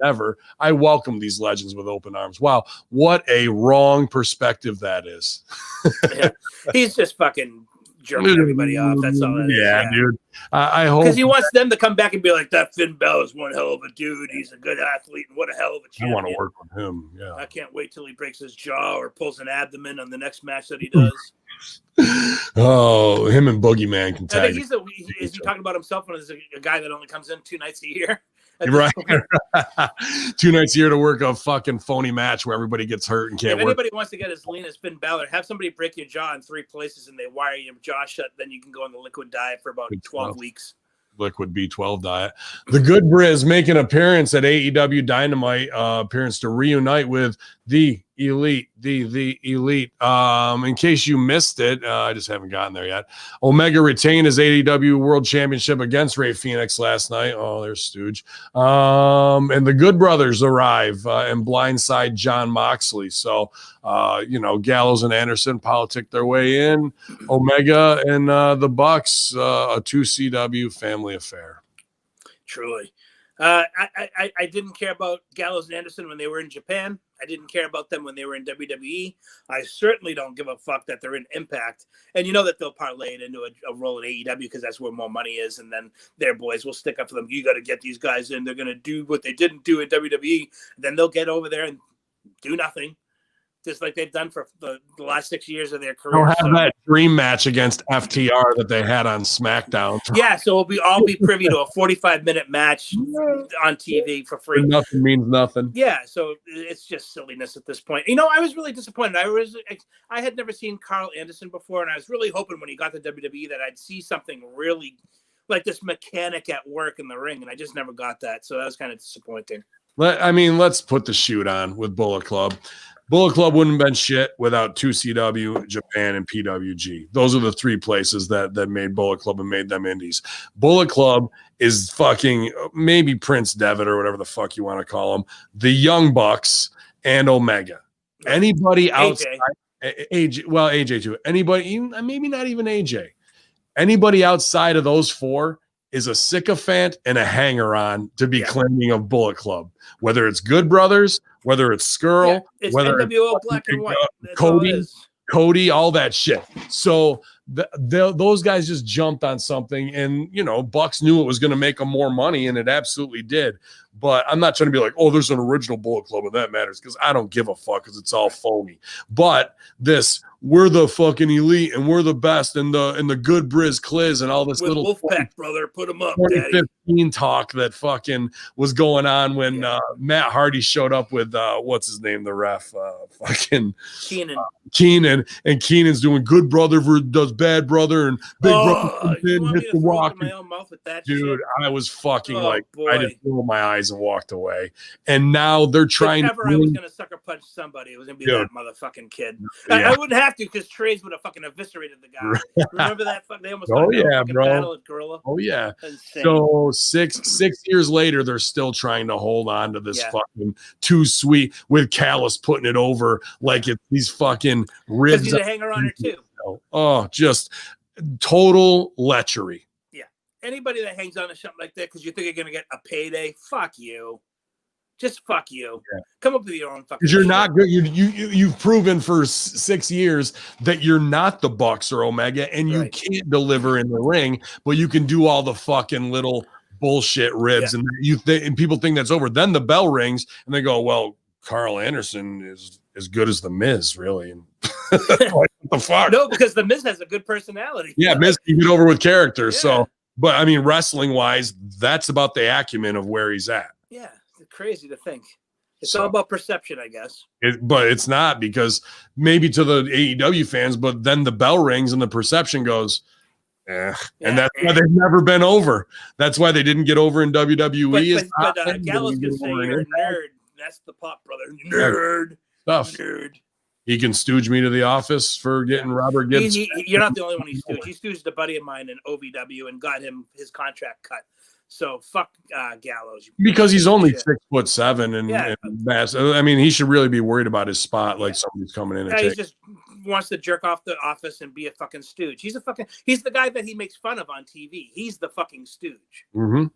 ever. I welcome these legends with open arms. Wow, what a wrong perspective that is. He's just fucking jerking everybody off. That's all that is. Yeah, dude. I hope, because he wants them to come back and be like, that Finn Balor's one hell of a dude. He's a good athlete and what a hell of a champion. I want to work with him. Yeah. I can't wait till he breaks his jaw or pulls an abdomen on the next match that he does. Oh, him and Boogeyman can tag. Is he talking about himself as a guy that only comes in 2 nights a year? Right. 2 nights a year to work a fucking phony match where everybody gets hurt and can't If work. anybody wants to get as lean as Finn Balor, have somebody break your jaw in 3 places and they wire your jaw shut. Then you can go on the liquid diet for about 12 weeks. Liquid B12 diet. The Good Briz make an appearance at AEW Dynamite, appearance to reunite with the Elite. In case you missed it, I just haven't gotten there yet. Omega retained his AEW World Championship against Ray Phoenix last night. Oh, there's Stooge. And the Good Brothers arrive and blindside John Moxley. So, Gallows and Anderson politic their way in. Omega and the Bucks, a 2CW family affair. Truly. I didn't care about Gallows and Anderson when they were in Japan. I didn't care about them when they were in WWE. I certainly don't give a fuck that they're in Impact. And you know that they'll parlay it into a role in AEW because that's where more money is. And then their boys will stick up for them. You got to get these guys in. They're going to do what they didn't do in WWE. Then they'll get over there and do nothing. Just like they've done for the last 6 years of their career. They'll have that dream match against FTR that they had on SmackDown. Yeah, so we'll all be privy to a 45-minute match on TV for free. Nothing means nothing. Yeah, so it's just silliness at this point. I was really disappointed. I had never seen Carl Anderson before, and I was really hoping when he got to WWE that I'd see something really like this mechanic at work in the ring, and I just never got that. So that was kind of disappointing. Let's put the shoot on with Bullet Club. Bullet Club wouldn't have been shit without 2CW, Japan, and PWG. Those are the three places that made Bullet Club and made them indies. Bullet Club is fucking maybe Prince Devitt or whatever the fuck you want to call them, the Young Bucks, and Omega. Anybody outside AJ, well, AJ too. Anybody, maybe not even AJ. Anybody outside of those four is a sycophant and a hanger-on to be claiming of Bullet Club. Whether it's Good Brothers, whether it's Skrull, it's whether NWO Black and White. Cody, all that shit. So those guys just jumped on something, and Bucks knew it was going to make them more money, and it absolutely did. But I'm not trying to be like, oh, there's an original Bullet Club and that matters, because I don't give a fuck, because it's all phony. But we're the fucking elite and we're the best, and the good Briz Cliz and all this with little Wolfpack, brother, put them up, 2015 talk that fucking was going on when Matt Hardy showed up with what's his name, the ref, fucking Keenan, and Keenan's doing good brother does bad brother, and big brother hit the walk. My own mouth with that dude, shit? I was fucking boy. I just rolled my eyes and walked away. And now they're trying. If ever I was gonna sucker punch somebody, it was gonna be that motherfucking kid. I wouldn't have to, because Trades would have fucking eviscerated the guy. Remember that? They almost battle at Gorilla. Oh yeah. So six years later, they're still trying to hold on to this fucking too sweet, with Callus putting it over like it's these fucking ribs. He's a hanger on her too. Oh, just total lechery. Yeah. Anybody that hangs on to something like that because you think you're gonna get a payday, fuck you. Just fuck you. Yeah. Come up with your own fucking. Because you're not good. You've proven for 6 years that you're not the Bucks or Omega, and you can't deliver in the ring, but you can do all the fucking little bullshit ribs, and and people think that's over. Then the bell rings, and they go, "Well, Carl Anderson is as good as the Miz, really." And what the fuck? No, because the Miz has a good personality. Yeah, Miz can get over with character. Yeah. So, but I mean, wrestling wise, that's about the acumen of where he's at. Yeah. Crazy to think. It's all about perception, I guess. But it's not, because maybe to the AEW fans, but then the bell rings and the perception goes, and that's why they've never been over. That's why they didn't get over in WWE. But Gallows can say you're a nerd. That's the pop, brother. Nerd. Stuff. Nerd. He can stooge me to the office for getting Robert Gibbs. You're not the only one he stooged. He stooged a buddy of mine in OVW and got him his contract cut. So fuck Gallows. Because he's only 6'7" and mass. I mean, he should really be worried about his spot, like somebody's coming in and he just wants to jerk off the office and be a fucking stooge. He's the guy that he makes fun of on TV. He's the fucking stooge. Mm-hmm.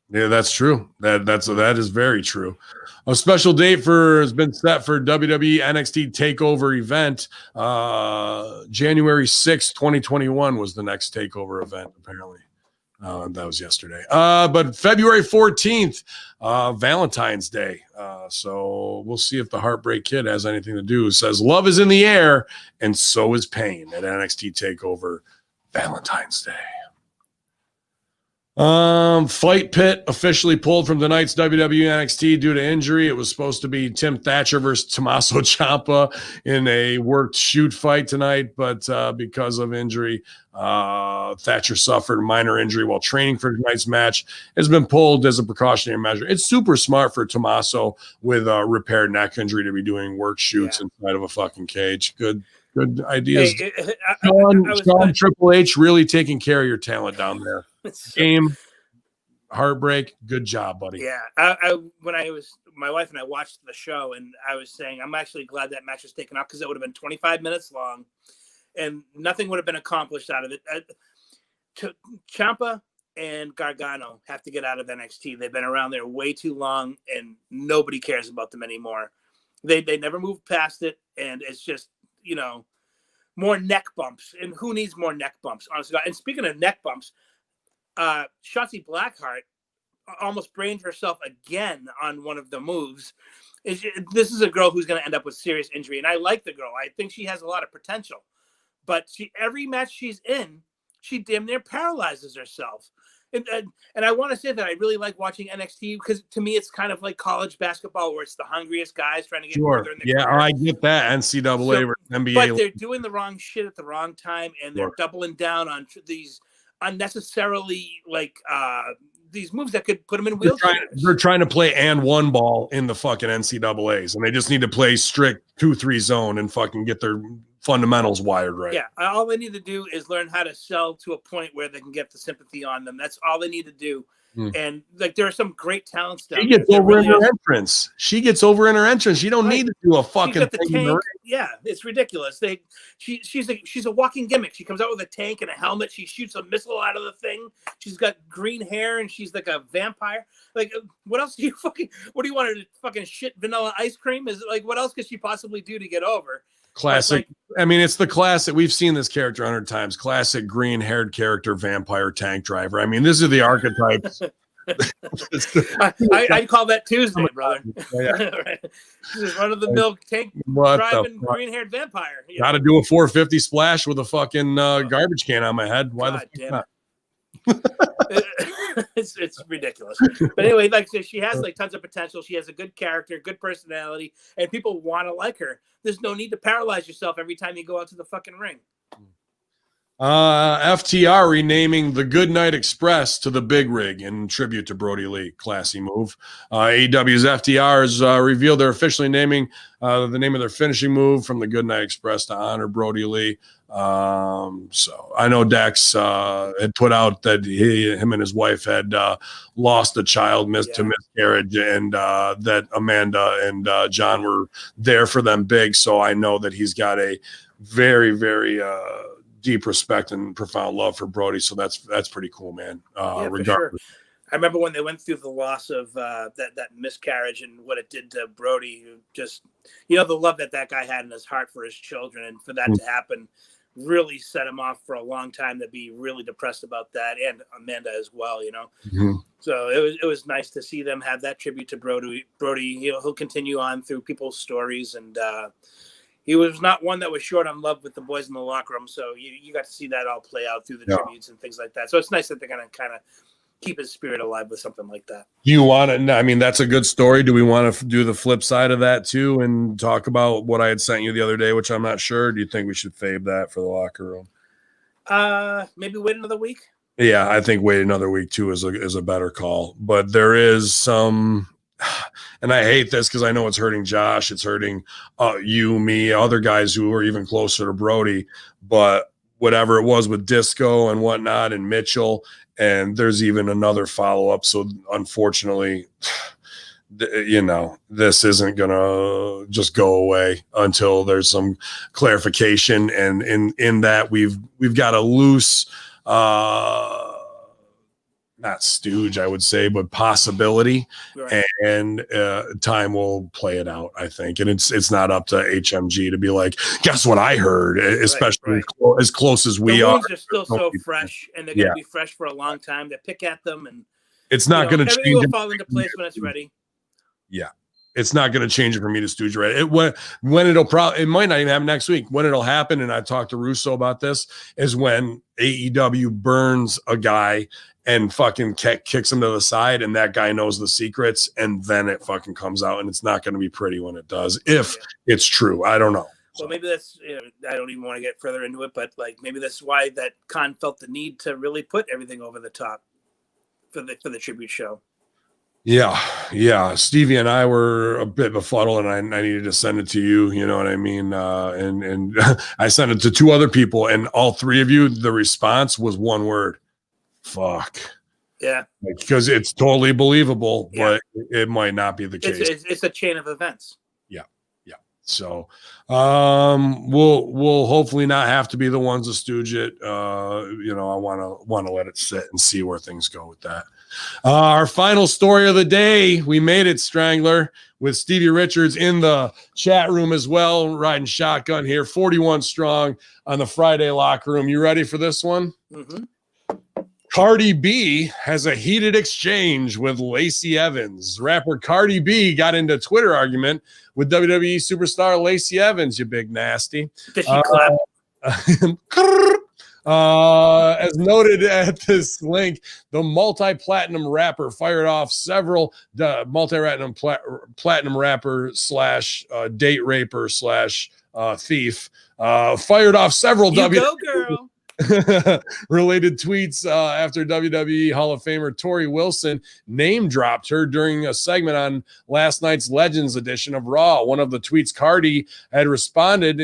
Yeah, that's true. That is very true. A special date has been set for WWE NXT Takeover Event. January 6th, 2021 was the next Takeover event, apparently. That was yesterday. But February 14th, Valentine's Day. So we'll see if the Heartbreak Kid has anything to do. It says love is in the air, and so is pain at NXT Takeover Valentine's Day. Fight Pit officially pulled from tonight's WWE NXT due to injury. It was supposed to be Tim Thatcher versus Tommaso Ciampa in a worked shoot fight tonight, but because of injury, Thatcher suffered a minor injury while training for tonight's match. It's been pulled as a precautionary measure. It's super smart for Tommaso with a repaired neck injury to be doing work shoots inside of a fucking cage. Good ideas. Hey, Sean Triple H really taking care of your talent down there. Game, Heartbreak, good job, buddy. Yeah, when my wife and I watched the show, and I was saying I'm actually glad that match was taken off, because it would have been 25 minutes long, and nothing would have been accomplished out of it. Ciampa and Gargano have to get out of NXT. They've been around there way too long, and nobody cares about them anymore. They never moved past it, and it's just, more neck bumps. And who needs more neck bumps, honestly? And speaking of neck bumps, Shotzi Blackheart almost brained herself again on one of the moves. This is a girl who's going to end up with serious injury, and I like the girl. I think she has a lot of potential. But every match she's in, she damn near paralyzes herself. And I want to say that I really like watching NXT, because to me it's kind of like college basketball, where it's the hungriest guys trying to get further in the career. I get that. NCAA or NBA. But they're doing the wrong shit at the wrong time, and they're doubling down on these unnecessarily these moves that could put them in They're wheelchairs. trying to play and one ball in the fucking NCAAs, and they just need to play strict 2-3 zone and fucking get their fundamentals wired right. Yeah, all they need to do is learn how to sell to a point where they can get the sympathy on them. That's all they need to do. And like there are some great talents down She gets there. over in her entrance. She gets over in her entrance. She don't need to do a fucking She's got the tank. Yeah, it's ridiculous. She's a walking gimmick. She comes out with a tank and a helmet. She shoots a missile out of the thing. She's got green hair and she's like a vampire. Like, what else do you fucking? What do you want her to fucking shit vanilla ice cream? Is like, what else could she possibly do to get over? Classic. I mean, it's the classic. We've seen this character 100 times. Classic green-haired character, vampire tank driver. I mean, this is the archetypes. I call that Tuesday, brother. Right. Just run-of-the-mill tank driving green-haired vampire. Got to do a 450 splash with a fucking garbage can on my head. Why God the fuck not? It's ridiculous. But anyway, like so she has like tons of potential. She has a good character, good personality, and people want to like her. There's no need to paralyze yourself every time you go out to the fucking ring. FTR renaming the Goodnight Express to the Big Rig in tribute to Brody Lee. Classy move. AEW's FTR has revealed they're officially naming the name of their finishing move from the Goodnight Express to honor Brody Lee. So I know Dex had put out that him and his wife had lost a child to miscarriage, and that Amanda and John were there for them big. So I know that he's got a very, very deep respect and profound love for Brody. So that's pretty cool, man. Regardless. Sure. I remember when they went through the loss of that miscarriage and what it did to Brody. Just the love that guy had in his heart for his children, and for that to happen really set him off for a long time, to be really depressed about that, and Amanda as well, So it was nice to see them have that tribute to Brody. He'll continue on through people's stories, and he was not one that was short on love with the boys in the locker room. So you got to see that all play out through the tributes and things like that. So it's nice that they're going to kind of keep his spirit alive with something like that. Do you want to? I mean, that's a good story. Do we want to do the flip side of that too and talk about what I had sent you the other day, which I'm not sure? Do you think we should fave that for the locker room? Maybe wait another week. Yeah, I think wait another week too is a better call. But there is some, and I hate this because I know it's hurting Josh, it's hurting you, me, other guys who are even closer to Brody. But whatever it was with Disco and whatnot, and Mitchell. And there's even another follow-up. So unfortunately, this isn't going to just go away until there's some clarification. And in that we've got a loose, not stooge, I would say, but possibility. Right. And time will play it out, I think. And it's not up to HMG to be like, guess what I heard, especially right. As close as we are. They're still so fresh, and they're going to be fresh for a long time. They pick at them, and it's not going to change. Everything will fall into place when it's ready. Yeah. It's not going to change it for me to stooge right. When it'll probably, it might not even happen next week. When it'll happen, and I talked to Russo about this, is when AEW burns a guy and fucking kicks him to the side, and that guy knows the secrets, and then it fucking comes out, and it's not going to be pretty when it does, if it's true. I don't know. Well, maybe that's, I don't even want to get further into it, but like maybe that's why that Khan felt the need to really put everything over the top for the tribute show. Yeah. Stevie and I were a bit befuddled, and I needed to send it to you. You know what I mean? And I sent it to two other people, and all three of you, the response was one word: fuck. Yeah. Because it's totally believable, but it might not be the case. It's a chain of events. Yeah. So we'll hopefully not have to be the ones to stooge it. I want to let it sit and see where things go with that. Our final story of the day, we made it, Strangler, with Stevie Richards in the chat room as well, riding shotgun here, 41 strong on the Friday locker room. You ready for this one? Mm-hmm. Cardi B has a heated exchange with Lacey Evans. Rapper Cardi B got into a Twitter argument with WWE superstar Lacey Evans, you big nasty. Did she clap? As noted at this link, the multi-platinum rapper fired off several platinum rapper slash date raper slash thief fired off several go girl. Related tweets after WWE Hall of Famer Tori Wilson name dropped her during a segment on last night's Legends edition of Raw. One of the tweets, Cardi had responded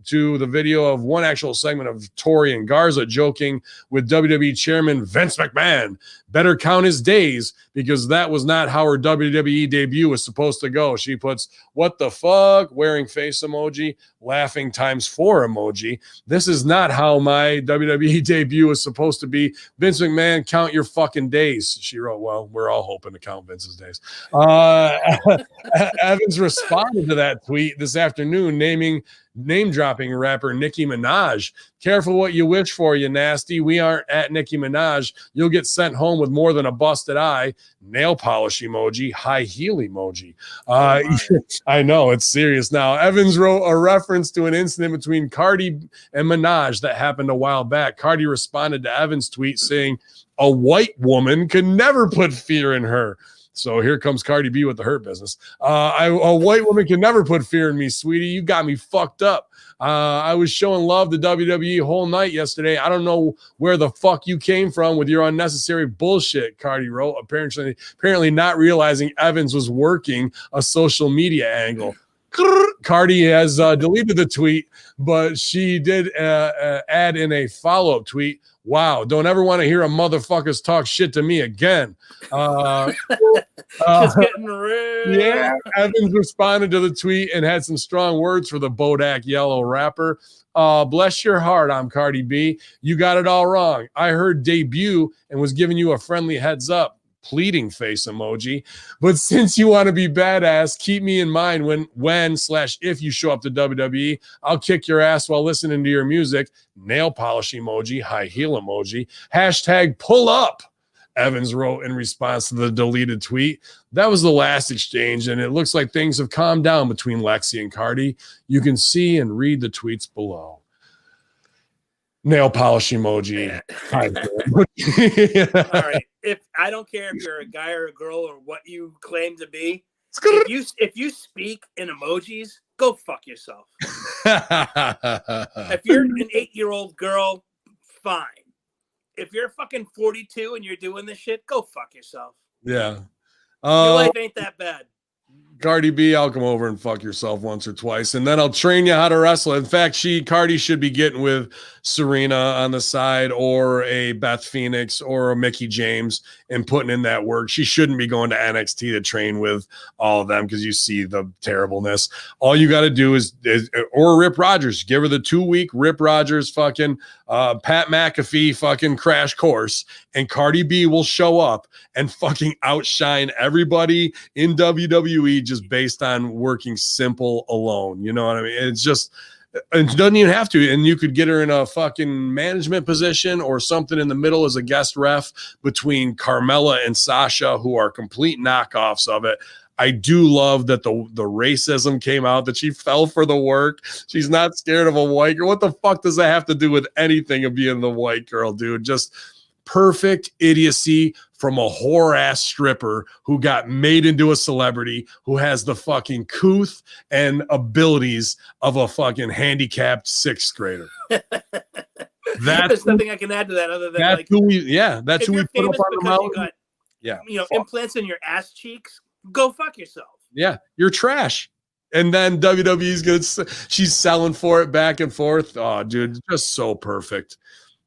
to the video of one actual segment of Tori and Garza joking with WWE chairman Vince McMahon. Better count his days because that was not how her WWE debut was supposed to go. She puts, what the fuck? Wearing face emoji, laughing ×4 emoji. This is not how my WWE debut was supposed to be. Vince McMahon, count your fucking days. She wrote, well, we're all hoping to count Vince's days. Evans responded to that tweet this afternoon, name-dropping rapper Nicki Minaj. Careful what you wish for, you nasty. We aren't at Nicki Minaj. You'll get sent home with more than a busted eye. Nail polish emoji, high heel emoji. I know, it's serious now. Evans wrote a reference to an incident between Cardi and Minaj that happened a while back. Cardi responded to Evans' tweet saying, a white woman could never put fear in her. So here comes Cardi B with the hurt business. A white woman can never put fear in me, sweetie. You got me fucked up. I was showing love to WWE whole night yesterday. I don't know where the fuck you came from with your unnecessary bullshit, Cardi wrote, apparently not realizing Evans was working a social media angle. Cardi has deleted the tweet, but she did add in a follow-up tweet. Wow, don't ever want to hear a motherfuckers talk shit to me again. Just getting real. Yeah, Evans responded to the tweet and had some strong words for the Bodak Yellow rapper. Bless your heart, I'm Cardi B. You got it all wrong. I heard debut and was giving you a friendly heads up. Pleading face emoji. But since you want to be badass, keep me in mind when/if you show up to WWE. I'll kick your ass while listening to your music. Nail polish emoji, high heel emoji. Hashtag pull up, Evans wrote in response to the deleted tweet. That was the last exchange, and it looks like things have calmed down between Lexi and Cardi. You can see and read the tweets below. Nail polish emoji. All right. If I don't care if you're a guy or a girl or what you claim to be, if you speak in emojis, go fuck yourself. If you're an 8-year-old girl, fine. If you're fucking 42 and you're doing this shit, go fuck yourself. Yeah. Your life ain't that bad. Cardi B, I'll come over and fuck yourself once or twice, and then I'll train you how to wrestle. In fact, Cardi should be getting with Serena on the side or a Beth Phoenix or a Mickie James and putting in that work. She shouldn't be going to NXT to train with all of them because you see the terribleness. All you got to do is or Rip Rogers. Give her the 2-week Rip Rogers fucking Pat McAfee fucking crash course, and Cardi B will show up and fucking outshine everybody in WWE just based on working simple alone. You know what I mean? It's just, it doesn't even have to. And you could get her in a fucking management position or something in the middle as a guest ref between Carmella and Sasha, who are complete knockoffs of it. I do love that the racism came out, that she fell for the work. She's not scared of a white girl. What the fuck does that have to do with anything of being the white girl, dude? Just perfect idiocy from a whore-ass stripper who got made into a celebrity, who has the fucking couth and abilities of a fucking handicapped 6th grader. There's nothing I can add to that other than that's who we put up on the mountain. Implants in your ass cheeks. Go fuck yourself. Yeah, you're trash. And then she's selling for it back and forth. Oh, dude, just so perfect.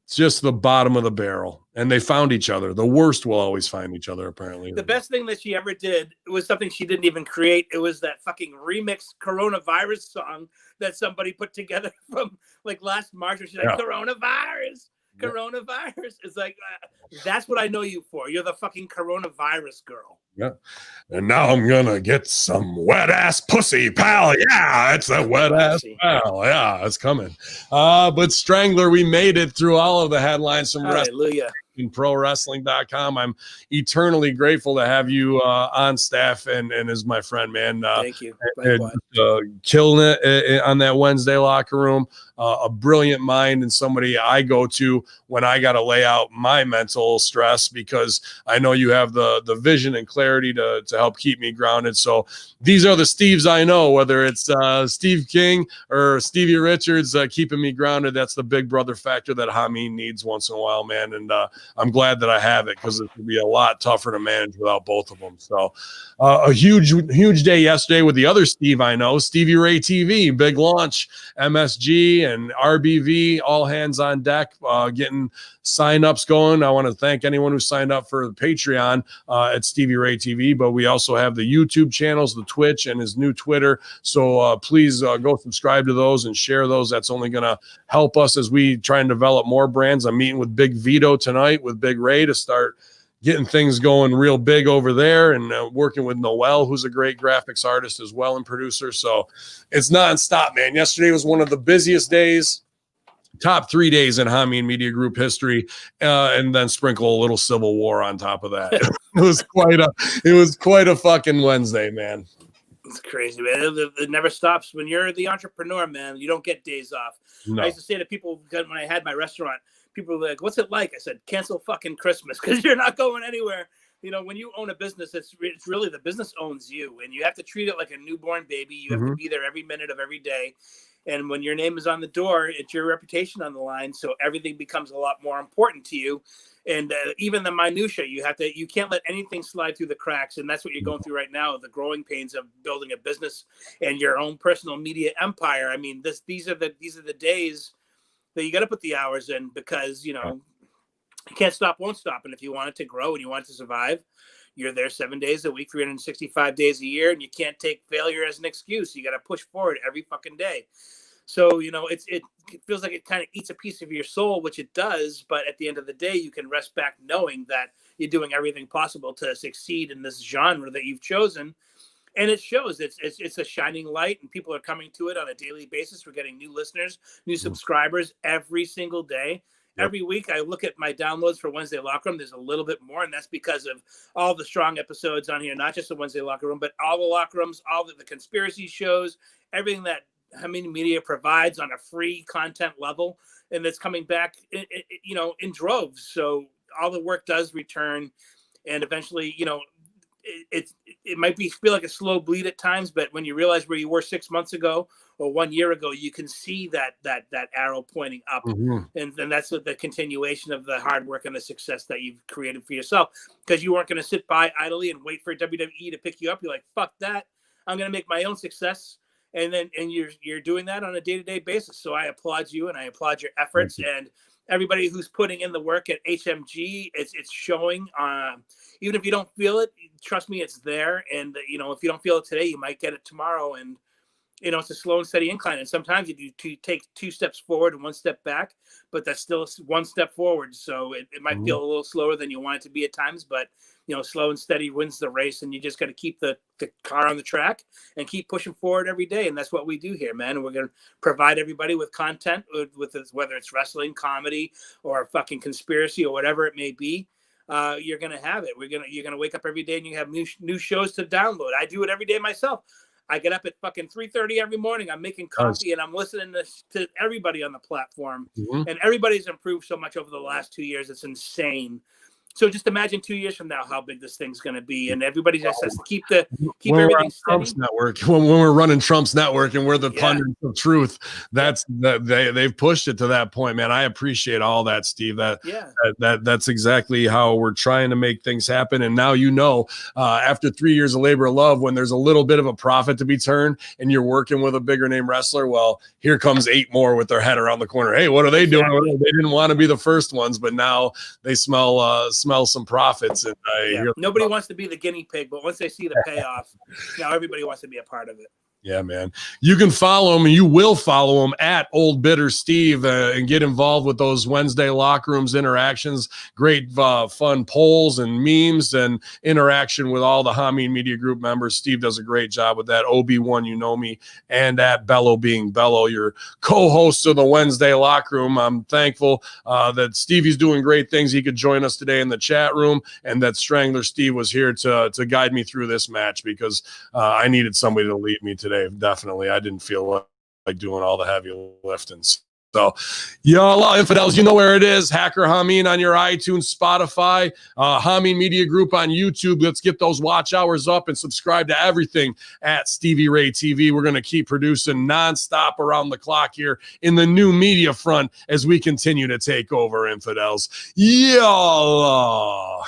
It's just the bottom of the barrel. And they found each other. The worst will always find each other, apparently. The best thing that she ever did was something she didn't even create. It was that fucking remixed coronavirus song that somebody put together from like last March, where she's like, coronavirus. It's like, that's what I know you for. You're the fucking coronavirus girl. Yeah. And now I'm going to get some wet ass pussy, pal. Yeah, it's a wet ass pal. Yeah, it's coming. But Strangler, we made it through all of the headlines from Hallelujah. ProWrestling.com. I'm eternally grateful to have you on staff and as my friend, man. Thank you. Killing it on that Wednesday locker room. a brilliant mind and somebody I go to when I got to lay out my mental stress, because I know you have the vision and clarity to help keep me grounded. So these are the Steves I know, whether it's Steve King or Stevie Richards, keeping me grounded. That's the big brother factor that Hamin needs once in a while, man. And I'm glad that I have it, because it would be a lot tougher to manage without both of them. So a huge day yesterday with the other Steve I know, Stevie Ray TV, big launch, MSG and RBV, all hands on deck, getting signups going. I want to thank anyone who signed up for the Patreon at Stevie Ray TV, but we also have the YouTube channels, the Twitch, and his new Twitter. So please go subscribe to those and share those. That's only going to help us as we try and develop more brands. I'm meeting with Big Vito tonight with Big Ray to start getting things going real big over there, and working with Noel, who's a great graphics artist as well and producer. So it's nonstop, man. Yesterday was one of the busiest days, top 3 days in Hamin Media Group history, and then sprinkle a little Civil War on top of that. It was quite a fucking Wednesday, man. It's crazy, man. It never stops. When you're the entrepreneur, man, you don't get days off. No. I used to say to people when I had my restaurant, people were like, "What's it like?" I said, "Cancel fucking Christmas, because you're not going anywhere." You know, when you own a business, it's really the business owns you, and you have to treat it like a newborn baby. You have to be there every minute of every day. And when your name is on the door, it's your reputation on the line. So everything becomes a lot more important to you. And even the minutia, you can't let anything slide through the cracks. And that's what you're going through right now, the growing pains of building a business and your own personal media empire. I mean, these are the days that you got to put the hours in, because, you can't stop, won't stop. And if you want it to grow and you want it to survive, you're there 7 days a week, 365 days a year, and you can't take failure as an excuse. You got to push forward every fucking day. So, it feels like it kind of eats a piece of your soul, which it does. But at the end of the day, you can rest back knowing that you're doing everything possible to succeed in this genre that you've chosen. And it shows. It's a shining light, and people are coming to it on a daily basis. We're getting new listeners, new subscribers every single day. Yep. Every week I look at my downloads for Wednesday Locker Room. There's a little bit more, and that's because of all the strong episodes on here, not just the Wednesday Locker Room, but all the locker rooms, all the conspiracy shows, everything that Hamin Media provides on a free content level, and that's coming back, in droves. So all the work does return, and eventually, it might feel like a slow bleed at times, but when you realize where you were 6 months ago or 1 year ago, you can see that arrow pointing up. And that's the continuation of the hard work and the success that you've created for yourself, because you weren't going to sit by idly and wait for WWE to pick you up. You're like, fuck that, I'm going to make my own success. And you're doing that on a day-to-day basis. So I applaud you, and I applaud your efforts. And everybody who's putting in the work at HMG, it's showing. Even if you don't feel it, trust me, it's there. And if you don't feel it today, you might get it tomorrow. And it's a slow and steady incline. And sometimes you do take 2 steps forward and 1 step back, but that's still 1 step forward. So it might feel a little slower than you want it to be at times, but slow and steady wins the race, and you just got to keep the car on the track and keep pushing forward every day. And that's what we do here, man. And we're going to provide everybody with content, with this, whether it's wrestling, comedy, or fucking conspiracy, or whatever it may be. You're going to have it. You're going to wake up every day and you have new shows to download. I do it every day myself. I get up at fucking 3:30 every morning. I'm making coffee and I'm listening to everybody on the platform. And everybody's improved so much over the last 2 years. It's insane. So just imagine 2 years from now how big this thing's going to be, and everybody just has to keep everything steady. Trump's network. When we're running Trump's network and we're the pundits of truth, they've pushed it to that point, man. I appreciate all that, Steve. That's exactly how we're trying to make things happen. And now after 3 years of labor of love, when there's a little bit of a profit to be turned, and you're working with a bigger name wrestler, well, here comes 8 more with their head around the corner. Hey, what are they doing? They didn't want to be the first ones, but now they smell some profits. And nobody wants to be the guinea pig, but once they see the payoff, now everybody wants to be a part of it. Yeah, man. You can follow him, and you will follow him at Old Bitter Steve, and get involved with those Wednesday locker rooms interactions. Great fun polls and memes and interaction with all the Hamin Media Group members. Steve does a great job with that. OB1, you know me, and at Bello being Bello, your co-host of the Wednesday locker room. I'm thankful that Stevie's doing great things. He could join us today in the chat room, and that Strangler Steve was here to guide me through this match, because I needed somebody to lead me today. Definitely. I didn't feel like doing all the heavy lifting. So, y'all infidels, you know where it is. Hacker Hamin on your iTunes, Spotify, Hamin Media Group on YouTube. Let's get those watch hours up and subscribe to everything at Stevie Ray TV. We're going to keep producing nonstop around the clock here in the new media front as we continue to take over, infidels. Y'all.